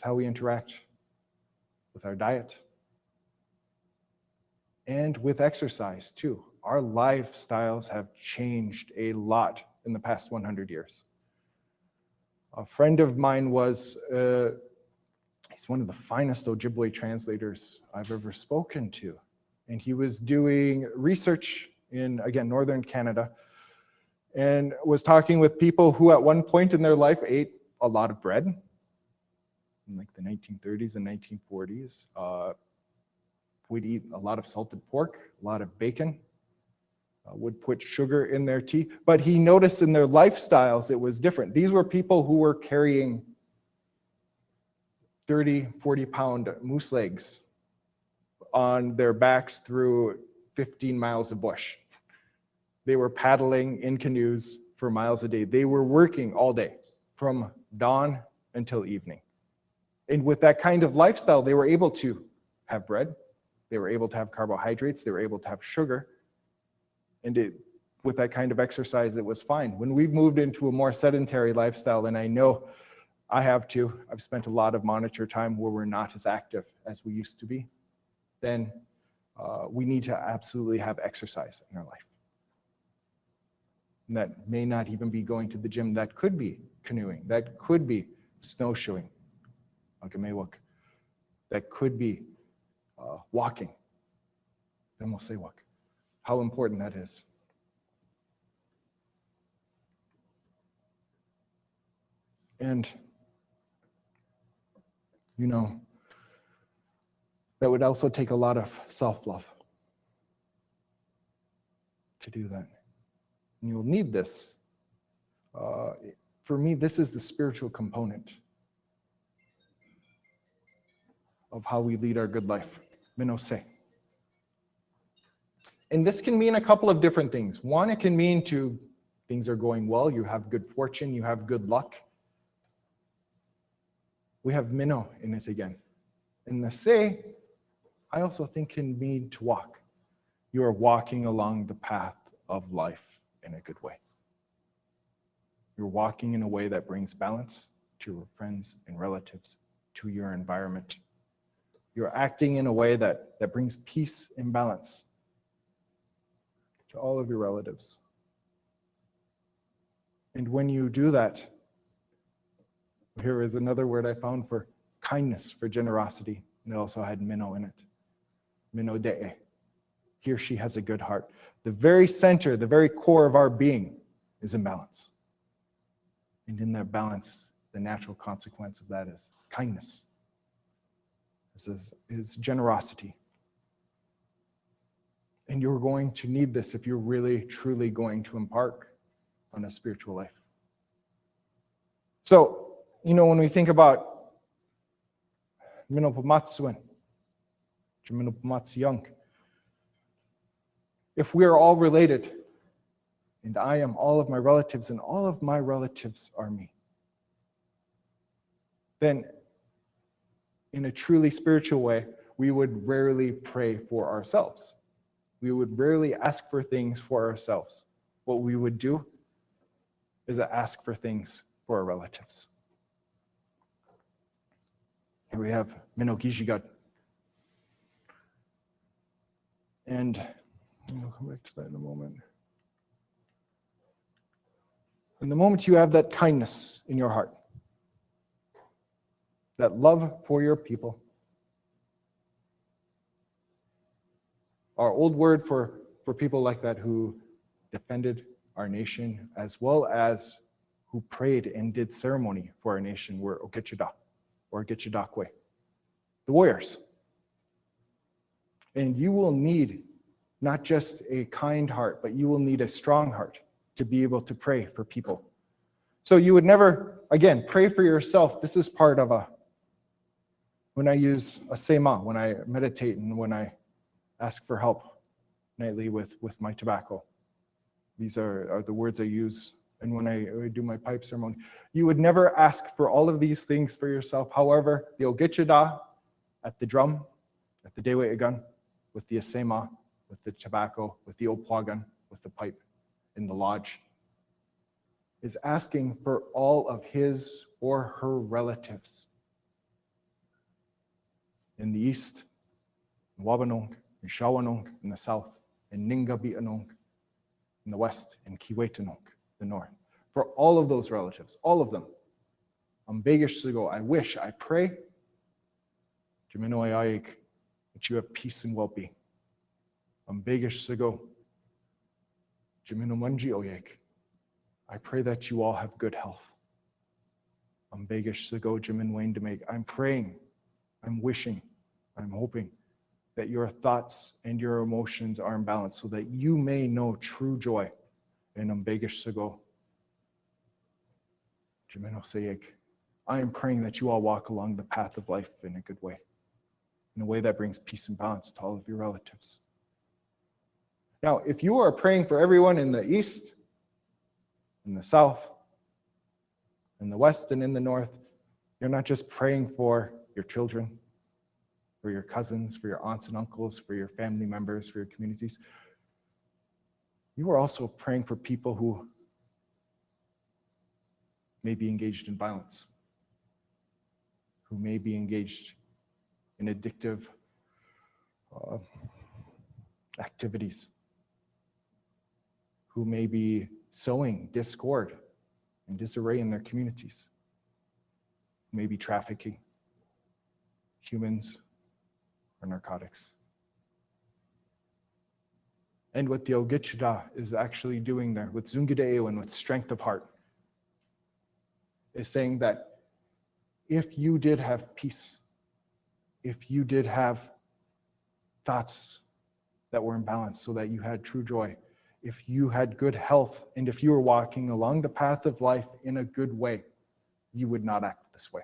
how we interact, with our diet, and with exercise too. Our lifestyles have changed a lot in the past 100 years. A friend of mine he's one of the finest Ojibwe translators I've ever spoken to. And he was doing research in, again, northern Canada, and was talking with people who at one point in their life ate a lot of bread. in like the 1930s and 1940s would eat a lot of salted pork, a lot of bacon, would put sugar in their tea. But he noticed in their lifestyles it was different. These were people who were carrying 30, 40-pound moose legs on their backs through 15 miles of bush. They were paddling in canoes for miles a day. They were working all day from dawn until evening. And with that kind of lifestyle, they were able to have bread, they were able to have carbohydrates, they were able to have sugar. And with that kind of exercise, it was fine. When we moved into a more sedentary lifestyle, and I know I have too, I've spent a lot of monitor time where we're not as active as we used to be, then we need to absolutely have exercise in our life. And that may not even be going to the gym. That could be canoeing. That could be snowshoeing. That could be walking. Then we'll say walk. How important that is. And, you know, that would also take a lot of self-love to do that. And you'll need this. For me, this is the spiritual component of how we lead our good life. Minose. And this can mean a couple of different things. One, it can mean things are going well, you have good fortune, you have good luck. We have Mino in it again. And the say, I also think can mean to walk. You are walking along the path of life in a good way. You're walking in a way that brings balance to your friends and relatives, to your environment. You're acting in a way that brings peace and balance to all of your relatives. And when you do that, here is another word I found for kindness, for generosity, and it also had Mino in it. Mino de'e. He or she has a good heart. The very center, the very core of our being is in balance. And in that balance, the natural consequence of that is kindness. This is generosity. And you're going to need this if you're really, truly going to embark on a spiritual life. So, you know, when we think about Mino-bimaadiziwin, Mino-bimaadiziwin, if we are all related, and I am all of my relatives, and all of my relatives are me, then in a truly spiritual way, we would rarely pray for ourselves. We would rarely ask for things for ourselves. What we would do is ask for things for our relatives. Here we have Mino-gijigat. And I'll come back to that in a moment. And the moment you have that kindness in your heart, that love for your people, our old word for people like that who defended our nation as well as who prayed and did ceremony for our nation were Okechida or Gechidakwe, the warriors. And you will need not just a kind heart, but you will need a strong heart to be able to pray for people. So you would never, again, pray for yourself. This is part of when I use a sema, when I meditate and when I ask for help nightly with my tobacco. These are the words I use. And when I do my pipe ceremony, you would never ask for all of these things for yourself. However, the Ogechida at the drum, at the Dewe Egan, with the asema, with the tobacco, with the opwagan, with the pipe in the lodge, is asking for all of his or her relatives in the east, in Wabanong, in Shawanong, in the south, in Ningabianong, in the west, in Kiwetanong, the north. For all of those relatives, all of them. I wish, I pray, that you have peace and well-being. I pray that you all have good health. I Begish Sago Jimin Wayne to make. I'm praying, I'm wishing, I'm hoping that your thoughts and your emotions are in balance so that you may know true joy in Begish Sago Jimin Osayek. I am praying that you all walk along the path of life in a good way, in a way that brings peace and balance to all of your relatives. Now, if you are praying for everyone in the east, in the south, in the west, and in the north, you're not just praying for your children, for your cousins, for your aunts and uncles, for your family members, for your communities. You are also praying for people who may be engaged in violence, who may be engaged in addictive activities, who may be sowing discord and disarray in their communities, who may be trafficking humans or narcotics. And what the Ogichida is actually doing there, with Zungide'eo and with strength of heart, is saying that if you did have peace, if you did have thoughts that were in balance so that you had true joy, if you had good health, and if you were walking along the path of life in a good way, you would not act this way.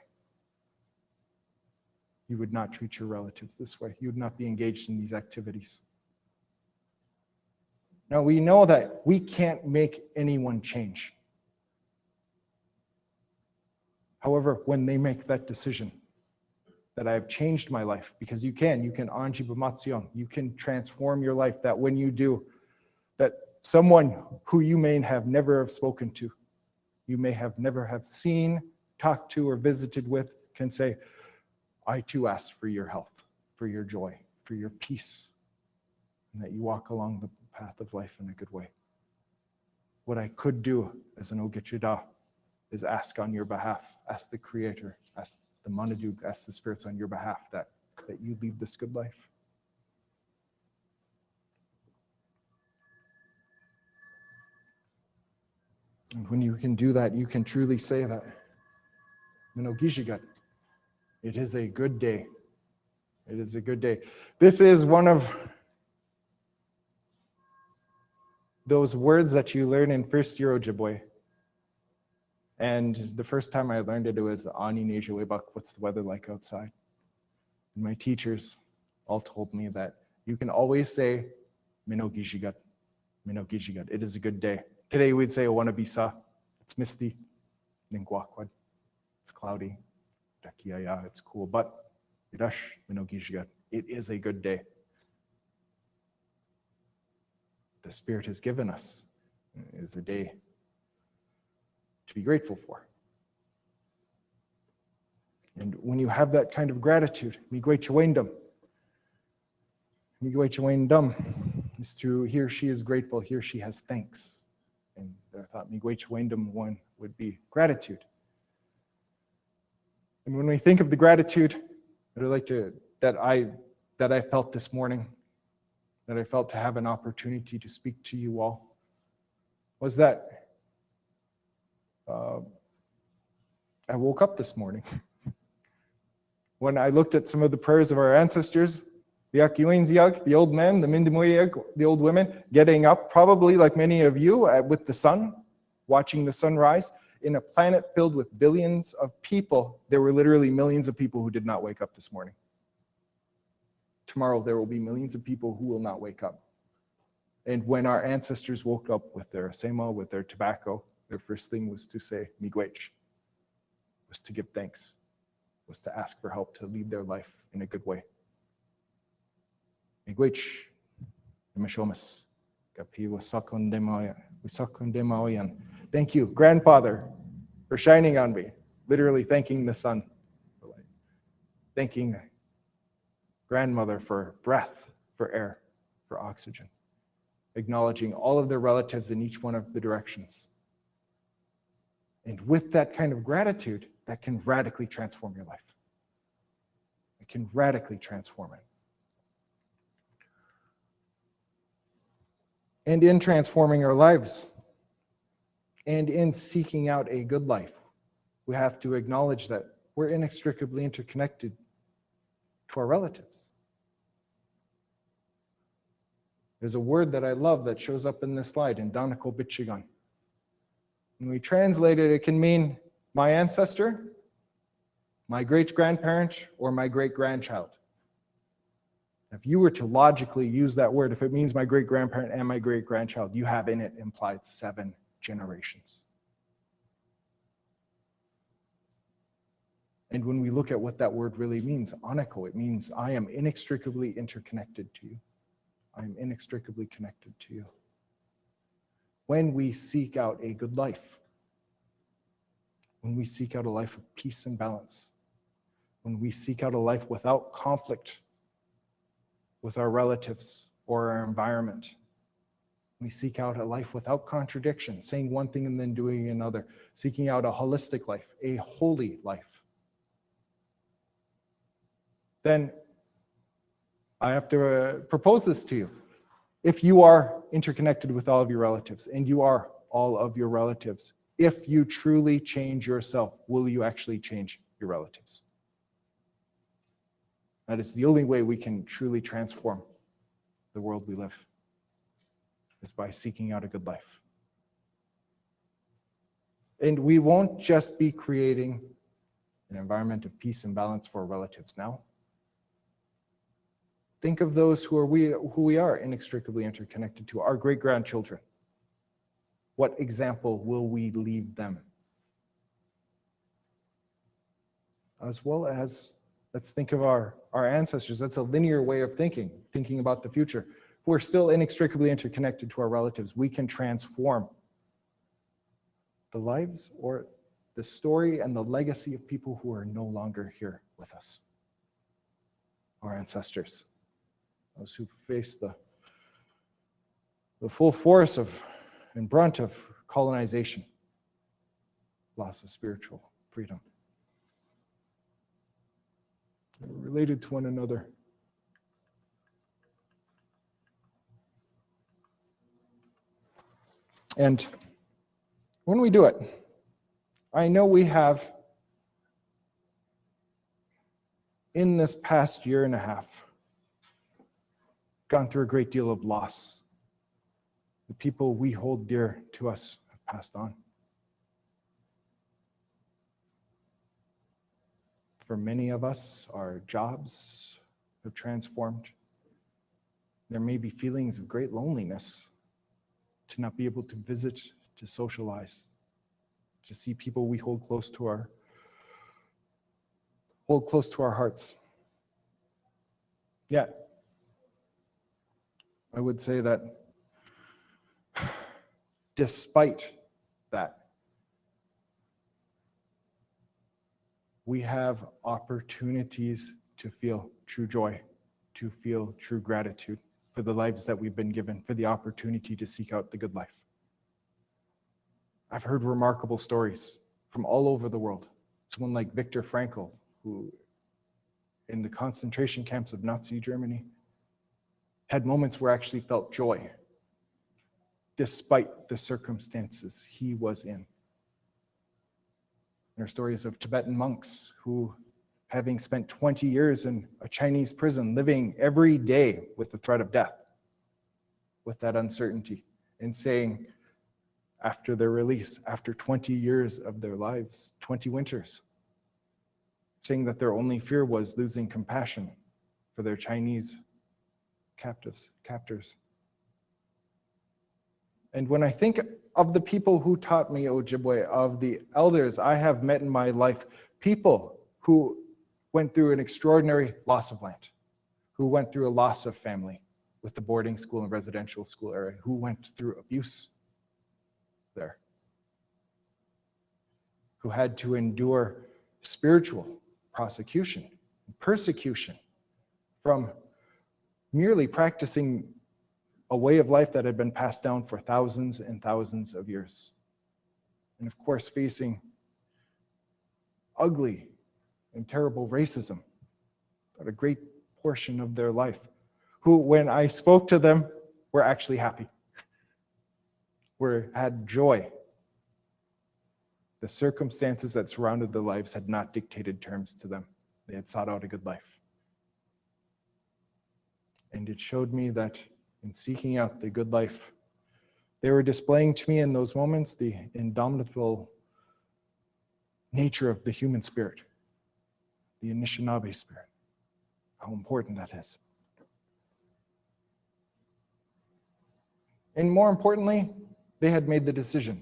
You would not treat your relatives this way. You would not be engaged in these activities. Now, we know that we can't make anyone change. However, when they make that decision, that I have changed my life, because you can Ojibwe, you can transform your life, that when you do, that someone who you may have never have spoken to, you may have never have seen, talked to, or visited with, can say, I too ask for your health, for your joy, for your peace, and that you walk along the path of life in a good way. What I could do as an Ogichida is ask on your behalf, ask the Creator, ask the Manadug, ask the spirits on your behalf that you lead this good life. And when you can do that, you can truly say that, Mino-bimaadiziwin, it is a good day. It is a good day. This is one of those words that you learn in first year Ojibwe. And the first time I learned it, it was Ani Nejawebak, what's the weather like outside? And my teachers all told me that you can always say, Mino-bimaadiziwin, Mino-bimaadiziwin. It is a good day. Today we'd say Owanabisa. It's misty. Ningwakwad. It's cloudy. Dakiaya, it's cool. But Yudash, Mino-bimaadiziwin. It is a good day. The Spirit has given us. It is a day to be grateful for. And when you have that kind of gratitude, Miigwechawendum is to he or she is grateful, he or she has thanks. And I thought Miigwechawendum one would be gratitude. And when we think of the gratitude that I felt this morning, that I felt to have an opportunity to speak to you all, was that I woke up this morning. When I looked at some of the prayers of our ancestors, the Akiwenziag, the old men, the Mindemoyeg, the old women, getting up, probably like many of you, with the sun, watching the sun rise, in a planet filled with billions of people. There were literally millions of people who did not wake up this morning. Tomorrow there will be millions of people who will not wake up. And when our ancestors woke up with their asema, with their tobacco, their first thing was to say, Miigwech, was to give thanks, was to ask for help to lead their life in a good way. Miigwech, Imashomas, Gapi Wasakondemaoyan. Thank you, grandfather, for shining on me, literally thanking the sun for light. Thanking grandmother for breath, for air, for oxygen. Acknowledging all of their relatives in each one of the directions. And with that kind of gratitude, that can radically transform your life. It can radically transform it. And in transforming our lives, and in seeking out a good life, we have to acknowledge that we're inextricably interconnected to our relatives. There's a word that I love that shows up in this slide, in Danako Bichigan. When we translate it, it can mean my ancestor, my great-grandparent, or my great-grandchild. If you were to logically use that word, if it means my great-grandparent and my great-grandchild, you have in it implied 7 generations. And when we look at what that word really means, anako, it means I am inextricably interconnected to you. I am inextricably connected to you. When we seek out a good life, when we seek out a life of peace and balance, when we seek out a life without conflict with our relatives or our environment, we seek out a life without contradiction, saying one thing and then doing another, seeking out a holistic life, a holy life, then I have to propose this to you. If you are interconnected with all of your relatives, and you are all of your relatives, if you truly change yourself, will you actually change your relatives? That is the only way we can truly transform the world we live, is by seeking out a good life. And we won't just be creating an environment of peace and balance for our relatives now. Think of those who we are inextricably interconnected to, our great-grandchildren. What example will we leave them? As well as, let's think of our ancestors. That's a linear way of thinking about the future. If we're still inextricably interconnected to our relatives, we can transform the lives or the story and the legacy of people who are no longer here with us. Our ancestors. Those who face the full force of and brunt of colonization, loss of spiritual freedom. They're related to one another. And when we do it, I know we have, in this past year and a half, gone through a great deal of loss. The people we hold dear to us have passed on. For many of us, our jobs have transformed. There may be feelings of great loneliness to not be able to visit, to socialize, to see people we hold close to our hearts. Yet, I would say that despite that, we have opportunities to feel true joy, to feel true gratitude for the lives that we've been given, for the opportunity to seek out the good life. I've heard remarkable stories from all over the world. Someone like Viktor Frankl, who in the concentration camps of Nazi Germany had moments where I actually felt joy despite the circumstances he was in. There are stories of Tibetan monks who, having spent 20 years in a Chinese prison, living every day with the threat of death, with that uncertainty, and saying, after their release, after 20 years of their lives, 20 winters, saying that their only fear was losing compassion for their Chinese captors. And when I think of the people who taught me Ojibwe, of the elders I have met in my life, people who went through an extraordinary loss of land, who went through a loss of family with the boarding school and residential school area, who went through abuse there, who had to endure spiritual prosecution, persecution from merely practicing a way of life that had been passed down for thousands and thousands of years. And of course, facing ugly and terrible racism at a great portion of their life, who, when I spoke to them, were actually happy, had joy. The circumstances that surrounded their lives had not dictated terms to them. They had sought out a good life. And it showed me that in seeking out the good life, they were displaying to me in those moments the indomitable nature of the human spirit, the Anishinaabe spirit, how important that is. And more importantly, they had made the decision.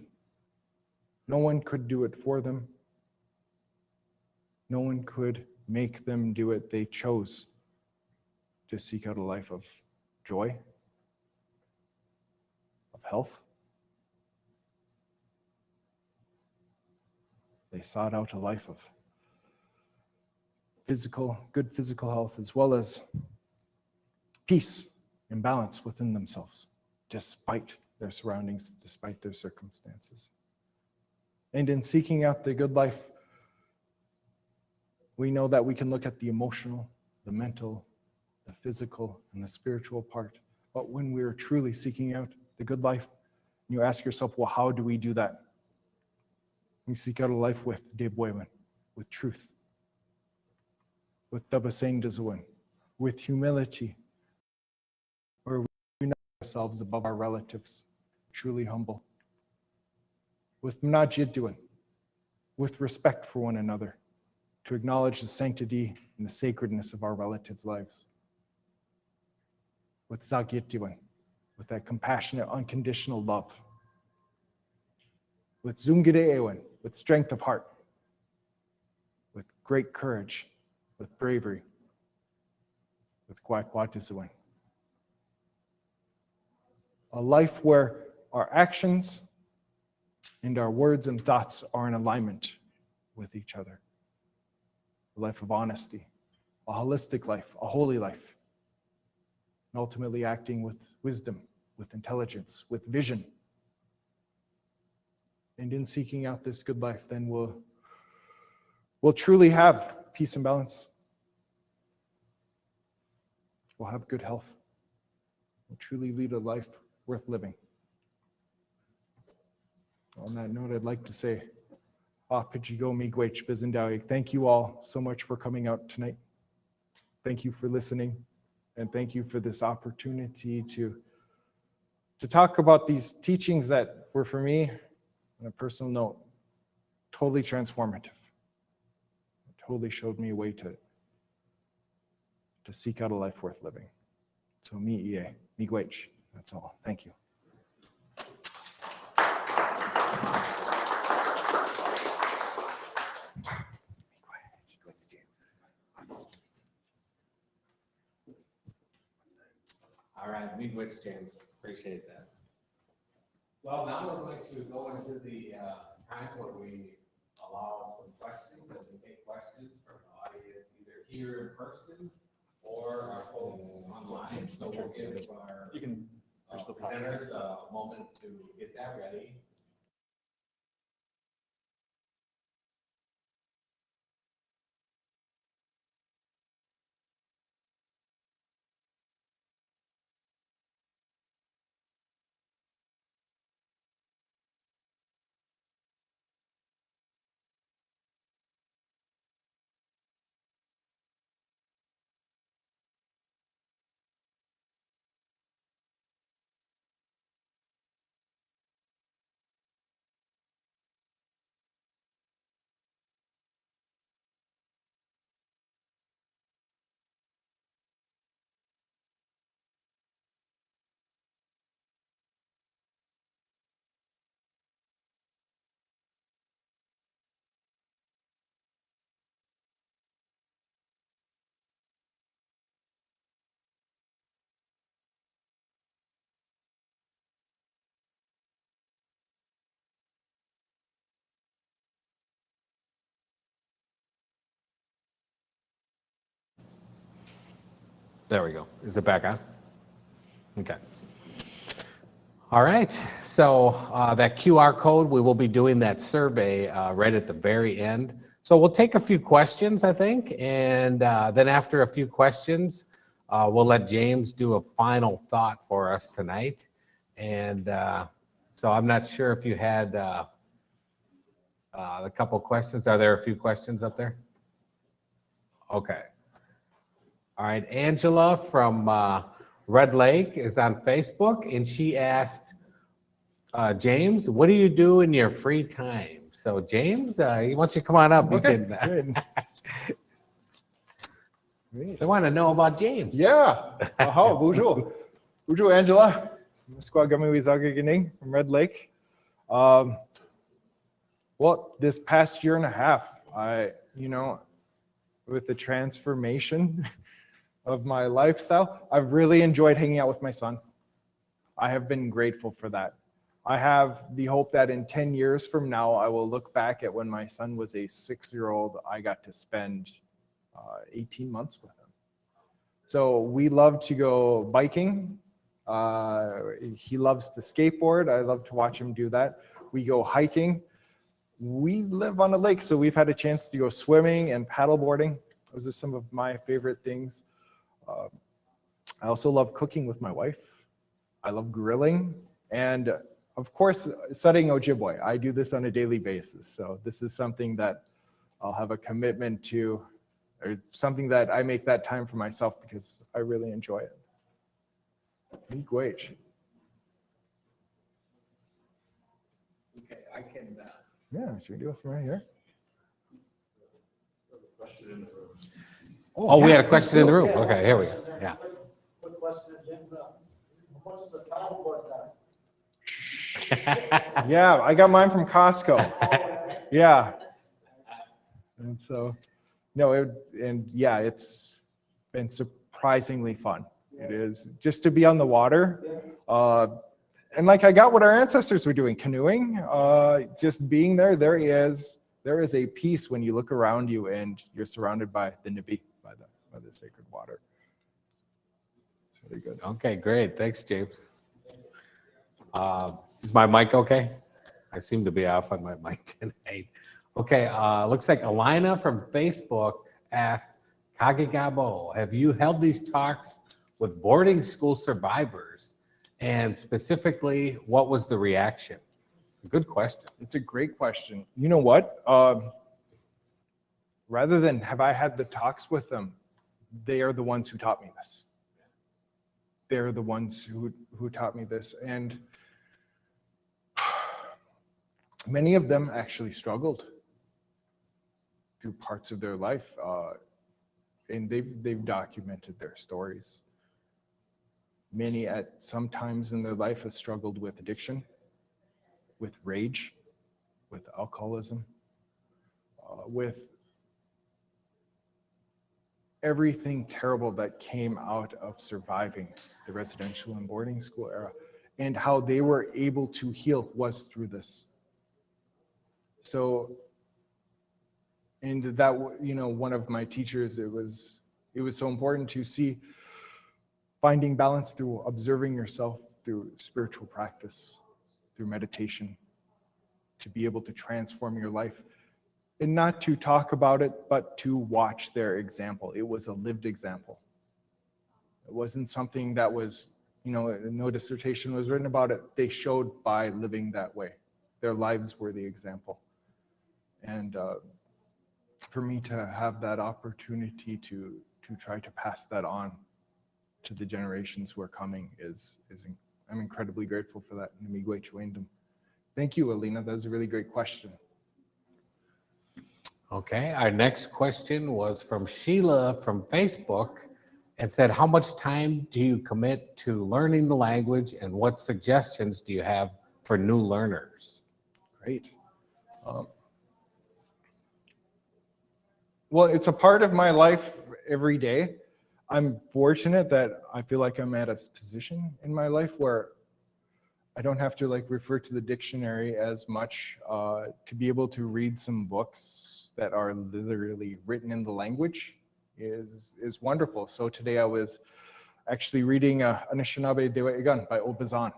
No one could do it for them. No one could make them do it. They chose to seek out a life of joy, of health. They sought out a life of good physical health, as well as peace and balance within themselves, despite their surroundings, despite their circumstances. And in seeking out the good life, we know that we can look at the emotional, the mental, the physical, and the spiritual part. But when we're truly seeking out the good life, you ask yourself, well, how do we do that? We seek out a life with descendent, with truth, with descendent, with humility, where we unite ourselves above our relatives, truly humble, with MINNEAPOLIS, with respect for one another, to acknowledge the sanctity and the sacredness of our relatives' lives, with Zagitiwan, with that compassionate, unconditional love, with Zungireewan, with strength of heart, with great courage, with bravery, with Kwakwatiziwin. A life where our actions and our words and thoughts are in alignment with each other. A life of honesty, a holistic life, a holy life, and ultimately acting with wisdom, with intelligence, with vision. And in seeking out this good life, then we'll truly have peace and balance. We'll have good health. We'll truly lead a life worth living. On that note, I'd like to say, thank you all so much for coming out tonight. Thank you for listening, and thank you for this opportunity to talk about these teachings that were, for me, on a personal note, totally transformative. It totally showed me a way to seek out a life worth living. So miigwech, that's all. Thank you. All right, miigwech, James. Appreciate that. Well, now we're going to go into the time where we allow some questions, and we take questions from the audience, either here in person or our folks online. So we'll give our presenters a moment to get that ready. There we go. Is it back on? Okay. All right. So that QR code, we will be doing that survey right at the very end. So we'll take a few questions, I think, and then after a few questions, we'll let James do a final thought for us tonight. And so I'm not sure if you had A couple questions. Are there a few questions up there? Okay. All right. Angela from Red Lake is on Facebook, and she asked, James, what do you do in your free time? So James, why don't you come on up? Okay, You can, great. Great. they want to know about James. Yeah. Aha, bonjour. Bonjour, Angela. Kaagegaabaw from Red Lake. Well, this past year and a half, with the transformation of my lifestyle, I've really enjoyed hanging out with my son. I have been grateful for that. I have the hope that in 10 years from now, I will look back at when my son was a 6-year-old, I got to spend 18 months with him. So we love to go biking. He loves to skateboard. I love to watch him do that. We go hiking. We live on a lake, so we've had a chance to go swimming and paddleboarding. Those are some of my favorite things. I also love cooking with my wife. I love grilling. And of course, studying Ojibwe. I do this on a daily basis. So this is something that I'll have a commitment to, or something that I make that time for myself because I really enjoy it. Vukelich. Okay, I can. Yeah, should we do it from right here? Oh, we had a question in the room. Okay, here we go. Yeah. Quick question, James. How much is the paddleboard cost? Yeah, I got mine from Costco. Yeah. And so, it's been surprisingly fun. It is just to be on the water. And like I got what our ancestors were doing, canoeing, just being there. There is a peace when you look around you and you're surrounded by the Nibi, by the sacred water. It's really good. Okay, great. Thanks, James. Is my mic okay? I seem to be off on my mic tonight. Okay, looks like Alina from Facebook asked, Kaagegaabaw, have you held these talks with boarding school survivors? And specifically, what was the reaction? Good question. It's a great question. You know what? Rather than have I had the talks with them, they are the ones who taught me this. They're the ones who taught me this. And many of them actually struggled through parts of their life. And they've documented their stories. Many at some times in their life have struggled with addiction, with rage, with alcoholism, with everything terrible that came out of surviving the residential and boarding school era, and how they were able to heal was through this. So, and that, one of my teachers, it was so important to see finding balance through observing yourself, through spiritual practice, through meditation, to be able to transform your life. And not to talk about it, but to watch their example. It was a lived example. It wasn't something that was, no dissertation was written about it. They showed by living that way. Their lives were the example. And for me to have that opportunity to try to pass that on to the generations who are coming I'm incredibly grateful for that. Thank you, Alina. That was a really great question. Okay, our next question was from Sheila from Facebook and said, how much time do you commit to learning the language and what suggestions do you have for new learners? Great. Well, it's a part of my life every day. I'm fortunate that I feel like I'm at a position in my life where I don't have to refer to the dictionary as much to be able to read some books that are literally written in the language is wonderful. So today I was actually reading Anishinaabe Dewa by Obazan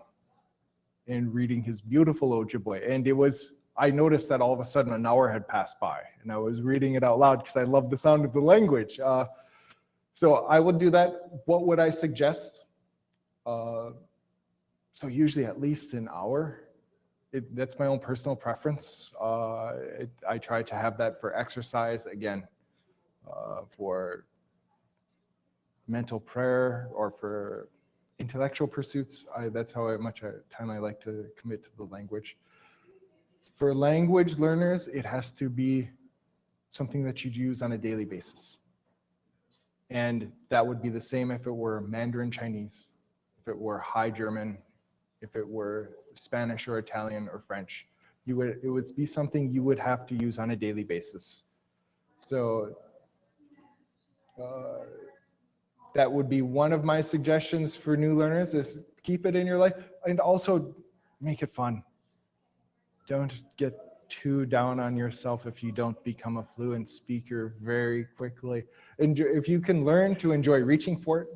and reading his beautiful Ojibwe. And I noticed that all of a sudden an hour had passed by and I was reading it out loud because I love the sound of the language. So I would do that. What would I suggest? So usually at least an hour That's my own personal preference. I try to have that for exercise, again, for mental prayer or for intellectual pursuits. That's how much time I like to commit to the language. For language learners, it has to be something that you'd use on a daily basis. And that would be the same if it were Mandarin Chinese, if it were High German, if it were Spanish or Italian or French. It would be something you would have to use on a daily basis. So that would be one of my suggestions for new learners, is keep it in your life and also make it fun. Don't get too down on yourself if you don't become a fluent speaker very quickly. And if you can learn to enjoy reaching for it,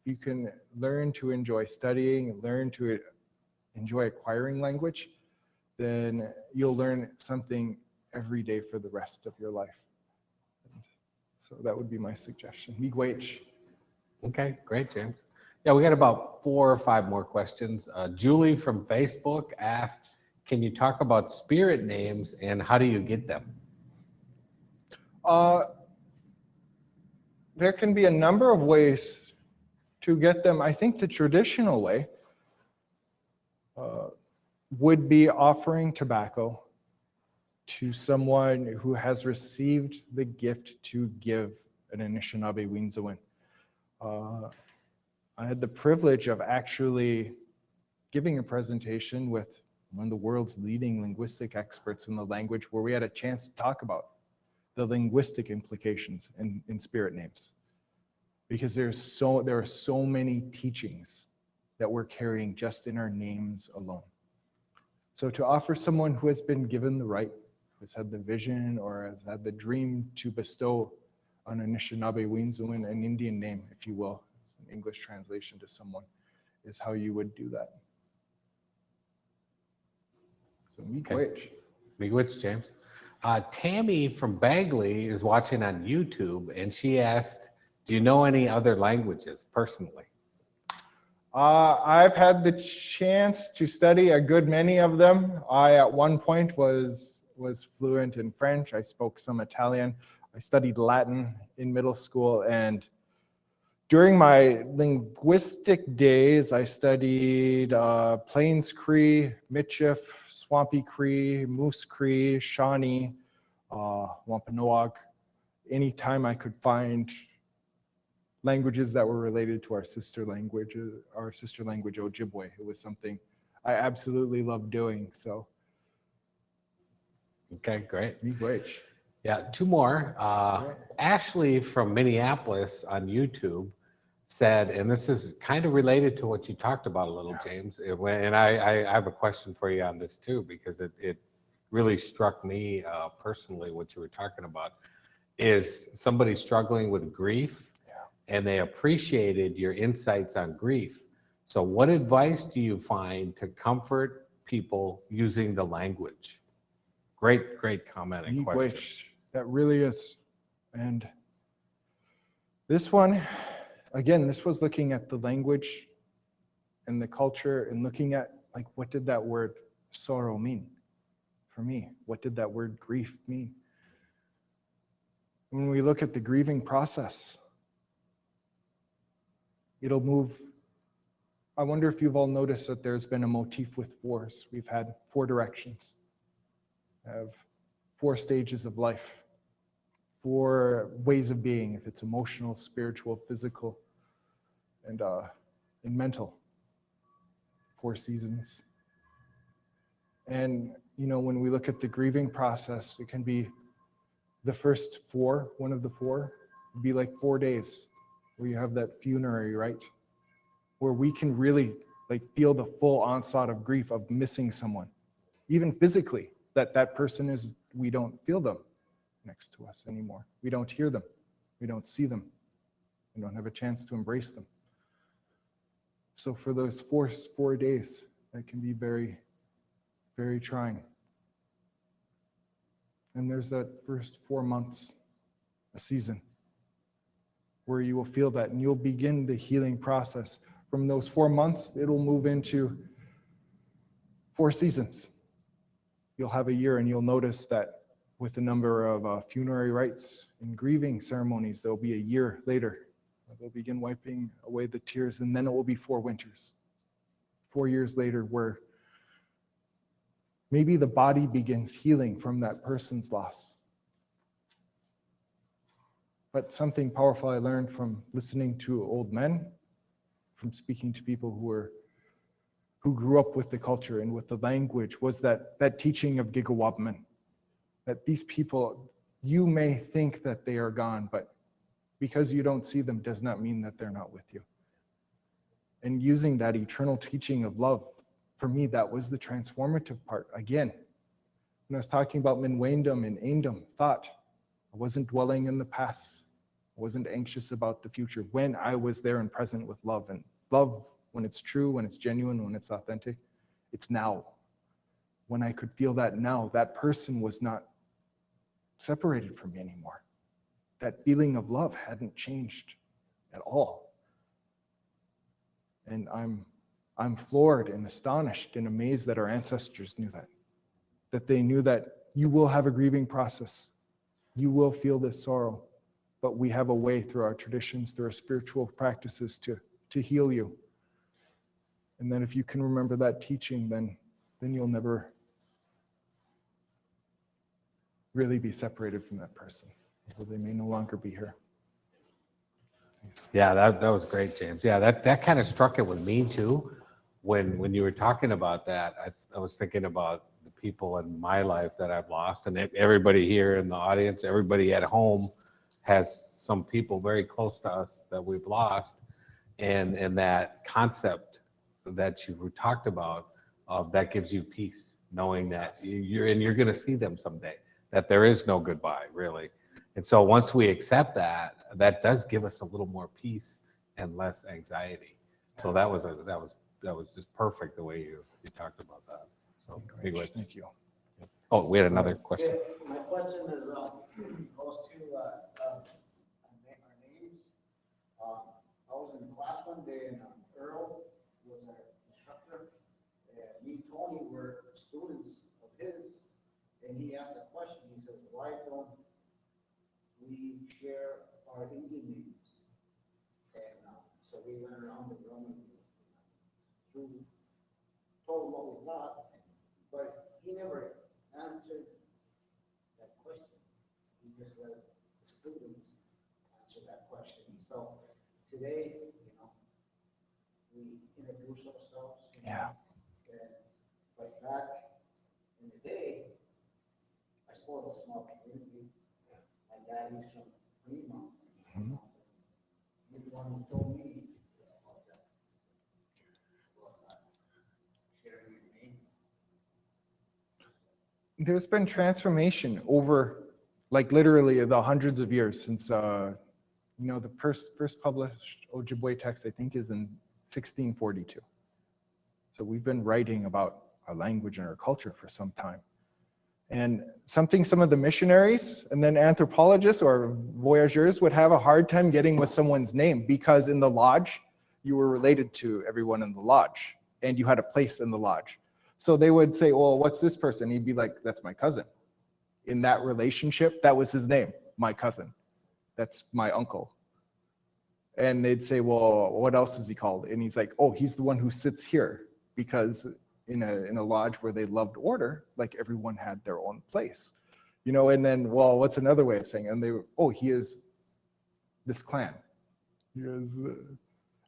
you can learn to enjoy studying, learn to enjoy acquiring language, then you'll learn something every day for the rest of your life. So that would be my suggestion. Miigwech. Okay, great, James. Yeah, we got about 4 or 5 more questions. Julie from Facebook asked, can you talk about spirit names and how do you get them? There can be a number of ways to get them. I think the traditional way would be offering tobacco to someone who has received the gift to give an Anishinaabe-Wiinziwin. I had the privilege of actually giving a presentation with one of the world's leading linguistic experts in the language, where we had a chance to talk about the linguistic implications in spirit names. Because there are so many teachings that we're carrying just in our names alone. So to offer someone who has been given the right, who has had the vision or has had the dream to bestow on Anishinaabe-Wiinziwin, an Indian name, if you will, an English translation to someone, is how you would do that. So miigwech. Miigwech, James. Tammy from Bagley is watching on YouTube, and she asked, do you know any other languages personally? I've had the chance to study a good many of them. I, at one point, was fluent in French. I spoke some Italian. I studied Latin in middle school, and during my linguistic days, I studied Plains Cree, Michif, Swampy Cree, Moose Cree, Shawnee, Wampanoag. Anytime I could find languages that were related to our sister language Ojibwe, it was something I absolutely loved doing. So, okay, great. miigwech. Yeah, 2 more. Ashley from Minneapolis on YouTube said, and this is kind of related to what you talked about a little, James, and I have a question for you on this too, because it really struck me personally what you were talking about, is somebody struggling with grief, and they appreciated your insights on grief. So what advice do you find to comfort people using the language? Great comment and question. Miigwech. That really is. And this one, again, this was looking at the language and the culture and looking at, like, what did that word sorrow mean for me? What did that word grief mean? When we look at the grieving process, it'll move. I wonder if you've all noticed that there's been a motif with 4s. We've had 4 directions. We have 4 stages of life, 4 ways of being, if it's emotional, spiritual, physical, and mental. 4 seasons. And, you know, when we look at the grieving process, it can be the first 4, one of the 4, would be like 4 days where you have that funerary, right? Where we can really, like, feel the full onslaught of grief of missing someone. Even physically, that person is, we don't feel them next to us anymore. We don't hear them. We don't see them. We don't have a chance to embrace them. So for those 4 days, that can be very, very trying. And there's that first 4 months, a season, where you will feel that, and you'll begin the healing process. From those 4 months, it'll move into 4 seasons. you'll have a year and you'll notice that with the number of funerary rites and grieving ceremonies, there'll be a year later. They'll begin wiping away the tears, and then it will be 4 winters. 4 years later, where maybe the body begins healing from that person's loss. But something powerful I learned from listening to old men, from speaking to people who grew up with the culture and with the language, was that teaching of Kaagegaabaw, that these people, you may think that they are gone, but because you don't see them does not mean that they're not with you. And using that eternal teaching of love, for me, that was the transformative part. Again, when I was talking about Minwaindom and Aindom, thought, I wasn't dwelling in the past. I wasn't anxious about the future when I was there and present with love. And love, when it's true, when it's genuine, when it's authentic, it's now. When I could feel that now, that person was not separated from me anymore. That feeling of love hadn't changed at all. And I'm floored and astonished and amazed that our ancestors knew that they knew that you will have a grieving process. You will feel this sorrow, but we have a way through our traditions, through our spiritual practices to heal you. And then if you can remember that teaching, then you'll never really be separated from that person. Or they may no longer be here. Yeah, that was great, James. Yeah, that kind of struck it with me too. When you were talking about that, I was thinking about the people in my life that I've lost, and everybody here in the audience, everybody at home has some people very close to us that we've lost, and that concept that you talked about, that gives you peace, knowing that you're going to see them someday, that there is no goodbye, really. And so once we accept that, that does give us a little more peace and less anxiety. So that was just perfect the way you talked about that. So anyway, Thank you. oh, we had another question. Okay, my question is, goes to, our names. I was in class one day and Earl was our instructor. Me and Tony were students of his, and he asked a question. He said, why don't we share our Indian names? And so we went around the room and told him what we thought, but he never answered that question. He just let the students answer that question. So today, we introduce ourselves. Yeah. But back in the day, I suppose a small community. My daddy's from Fremont. Mhm. He's the one who told me about that. Sharing your name. There's been transformation over, like, literally the hundreds of years since, the first published Ojibwe text, I think, is in 1642. So we've been writing about our language and our culture for some time. And something some of the missionaries and then anthropologists or voyageurs would have a hard time getting with someone's name, because in the lodge, you were related to everyone in the lodge and you had a place in the lodge. So they would say, well, what's this person? He'd be like, that's my cousin. In that relationship, that was his name, my cousin. That's my uncle. And they'd say, well, what else is he called? And he's like, oh, he's the one who sits here, because in a lodge where they loved order, like, everyone had their own place, and then, well, what's another way of saying it? And they were, oh, he is this clan. He is,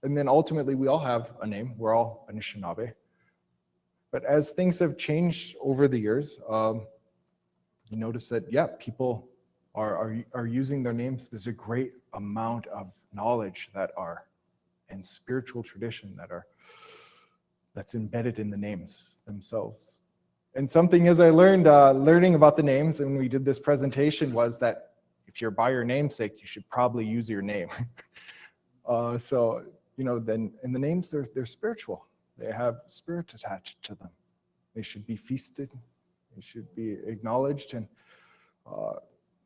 and then ultimately we all have a name. We're all Anishinaabe. But as things have changed over the years, you notice that, yeah, people are using their names. There's a great amount of knowledge and spiritual tradition that's embedded in the names themselves. And something as I learned, learning about the names, and when we did this presentation, was that if you're by your namesake, you should probably use your name. Then, and the names, they're spiritual. They have spirit attached to them. They should be feasted. They should be acknowledged and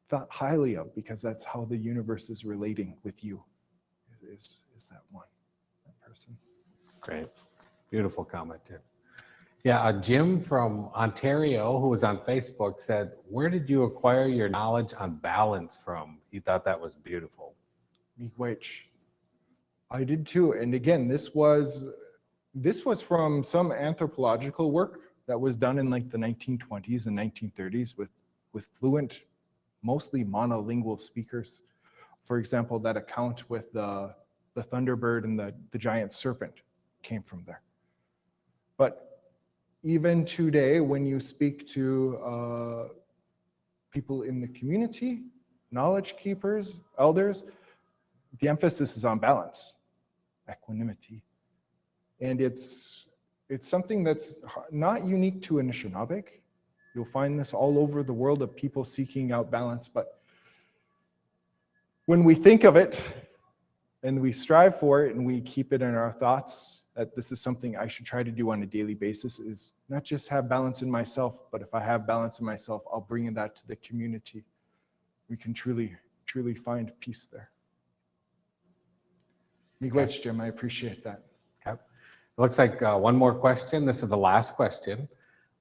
thought highly of, because that's how the universe is relating with you, is that one, that person. Great. Beautiful comment, too. Yeah, Jim from Ontario, who was on Facebook, said, "Where did you acquire your knowledge on balance from?" He thought that was beautiful. Miigwech. I did too. And again, this was from some anthropological work that was done in like the 1920s and 1930s with fluent, mostly monolingual speakers. For example, that account with the thunderbird and the giant serpent came from there. But even today, when you speak to people in the community, knowledge keepers, elders, the emphasis is on balance, equanimity. And it's something that's not unique to Anishinaabe. You'll find this all over the world of people seeking out balance. But when we think of it and we strive for it and we keep it in our thoughts, that this is something I should try to do on a daily basis, is not just have balance in myself, but if I have balance in myself, I'll bring that to the community. We can truly, truly find peace there. Miigwech, Jim, I appreciate that. Okay. It looks like one more question. This is the last question.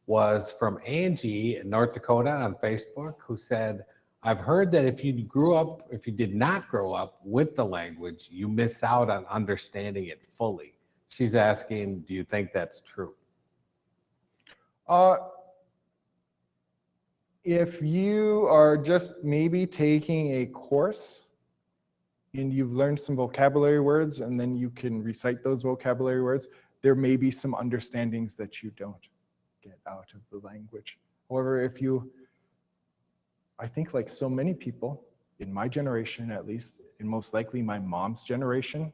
Was from Angie in North Dakota on Facebook, who said, "I've heard that if you did not grow up with the language, you miss out on understanding it fully." She's asking, do you think that's true? If you are just maybe taking a course and you've learned some vocabulary words and then you can recite those vocabulary words, there may be some understandings that you don't get out of the language. However, I think like so many people in my generation, at least, and most likely my mom's generation,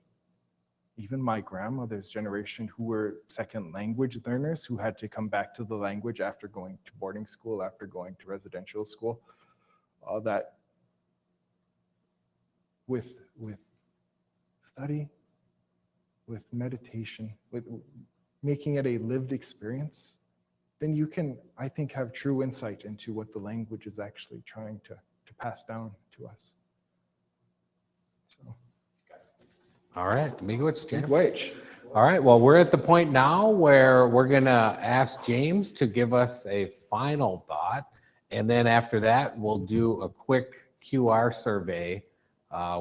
even my grandmother's generation, who were second language learners, who had to come back to the language after going to boarding school, after going to residential school, that with study, with meditation, with making it a lived experience, then you can, I think, have true insight into what the language is actually trying to pass down to us. So. All right, Miigwech, James. Miigwech. All right, well, we're at the point now where we're going to ask James to give us a final thought. And then after that, we'll do a quick QR survey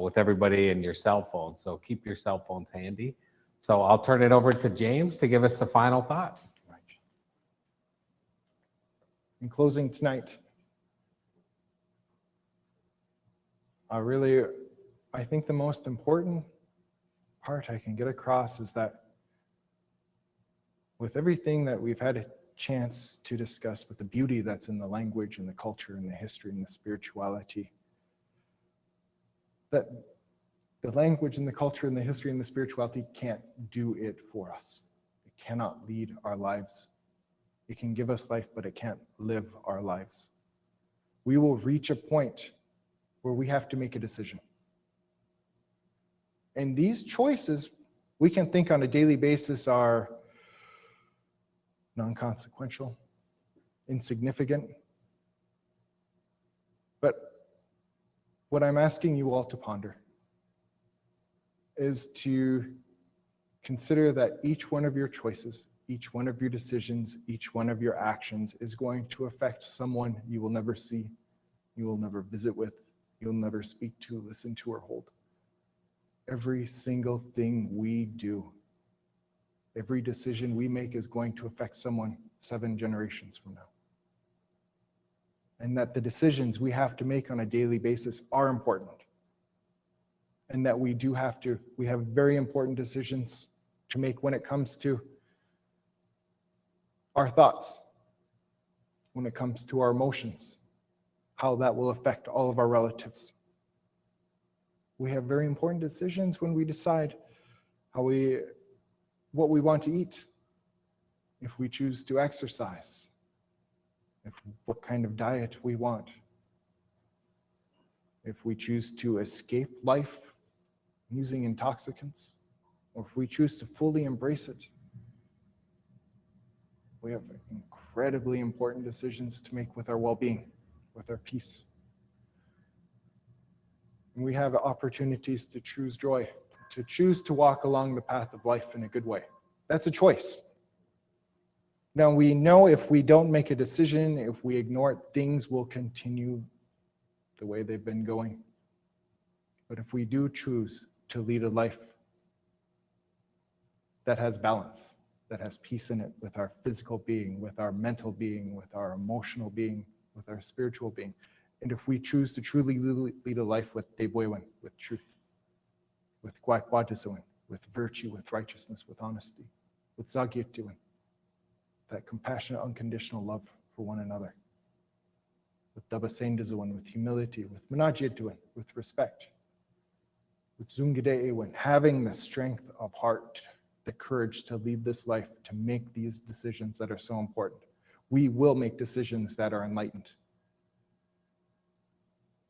with everybody in your cell phone. So keep your cell phones handy. So I'll turn it over to James to give us a final thought. In closing tonight, I think the most important part I can get across is that with everything that we've had a chance to discuss, with the beauty that's in the language and the culture and the history and the spirituality, that the language and the culture and the history and the spirituality can't do it for us. It cannot lead our lives. It can give us life, but it can't live our lives. We will reach a point where we have to make a decision. And these choices, we can think on a daily basis, are non-consequential, insignificant. But what I'm asking you all to ponder is to consider that each one of your choices, each one of your decisions, each one of your actions is going to affect someone you will never see, you will never visit with, you'll never speak to, listen to, or hold. Every single thing we do, every decision we make is going to affect someone 7 generations from now. And that the decisions we have to make on a daily basis are important. And that we have very important decisions to make when it comes to our thoughts, when it comes to our emotions, how that will affect all of our relatives. We have very important decisions when we decide what we want to eat, if we choose to exercise, what kind of diet we want, if we choose to escape life using intoxicants, or if we choose to fully embrace it. We have incredibly important decisions to make with our well-being, with our peace. And we have opportunities to choose joy, to choose to walk along the path of life in a good way. That's a choice. Now we know if we don't make a decision, if we ignore it, things will continue the way they've been going. But if we do choose to lead a life that has balance, that has peace in it with our physical being, with our mental being, with our emotional being, with our spiritual being, and if we choose to truly lead a life with Debwewen, with truth, with Kaagegaabaw, with virtue, with righteousness, with honesty, with Zagietduin, that compassionate, unconditional love for one another, with Dabasendazuin, with humility, with Manajietduin, with respect, with Zungideewin, having the strength of heart, the courage to lead this life, to make these decisions that are so important. We will make decisions that are enlightened.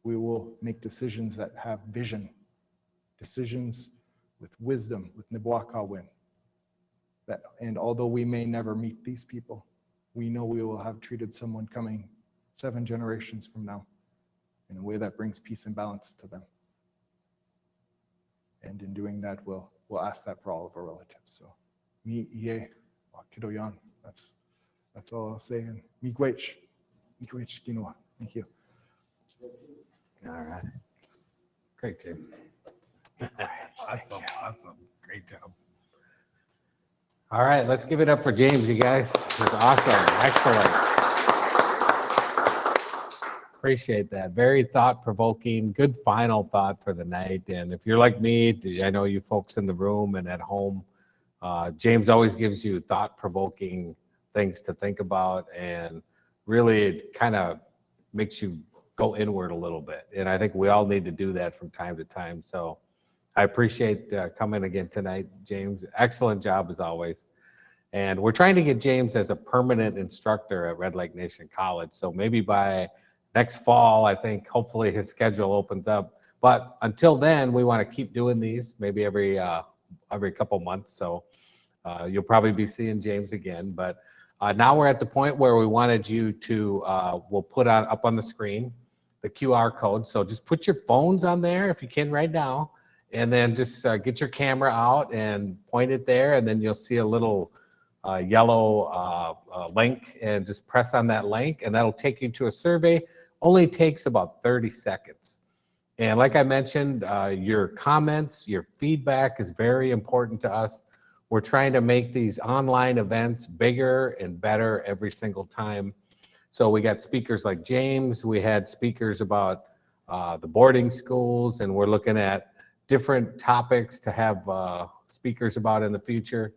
We will make decisions that have vision, decisions with wisdom, with Nibwakawin. And although we may never meet these people, we know we will have treated someone coming 7 generations from now in a way that brings peace and balance to them. And in doing that, we'll ask that for all of our relatives. So, mi ie wakidoyan. That's all I'll say. And miigwech ginawa. Thank you. All right. Great, James. Awesome. Great job. All right, let's give it up for James, you guys. It was awesome. Excellent. Appreciate that. Very thought-provoking, good final thought for the night. And if you're like me, I know you folks in the room and at home, James always gives you thought-provoking things to think about, and really it kind of makes you go inward a little bit. And I think we all need to do that from time to time. So I appreciate coming again tonight, James. Excellent job as always. And we're trying to get James as a permanent instructor at Red Lake Nation College. So maybe by next fall, I think hopefully his schedule opens up. But until then, we want to keep doing these maybe every couple months. So you'll probably be seeing James again. But now we're at the point where we wanted you to, we'll put up on the screen the QR code. So just put your phones on there if you can right now. And then just get your camera out and point it there. And then you'll see a little yellow link, and just press on that link, and that'll take you to a survey. Only takes about 30 seconds. And like I mentioned, your comments, your feedback is very important to us. We're trying to make these online events bigger and better every single time. So we got speakers like James. We had speakers about the boarding schools, and we're looking at different topics to have speakers about in the future.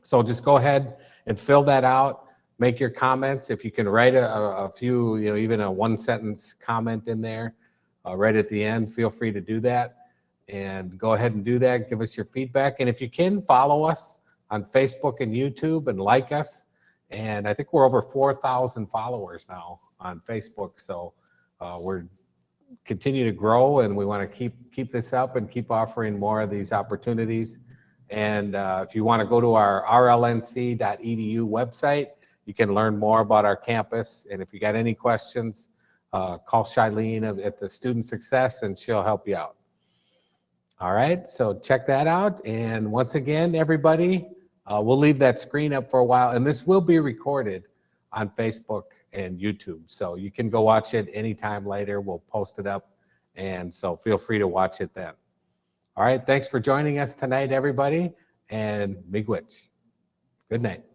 So just go ahead and fill that out. Make your comments. If you can write a few, even a 1-sentence comment in there right at the end, feel free to do that. And go ahead and do that. Give us your feedback. And if you can, follow us on Facebook and YouTube and like us. And I think we're over 4,000 followers now on Facebook. So we're continue to grow, and we want to keep this up and keep offering more of these opportunities. And if you want to go to our rlnc.edu website, you can learn more about our campus. And if you got any questions, call Shailene at the Student Success, and she'll help you out. All right, so check that out. And once again, everybody, we'll leave that screen up for a while, and this will be recorded on Facebook and YouTube. So you can go watch it anytime later. We'll post it up, and so feel free to watch it then. All right, thanks for joining us tonight, everybody, and miigwech. Good night.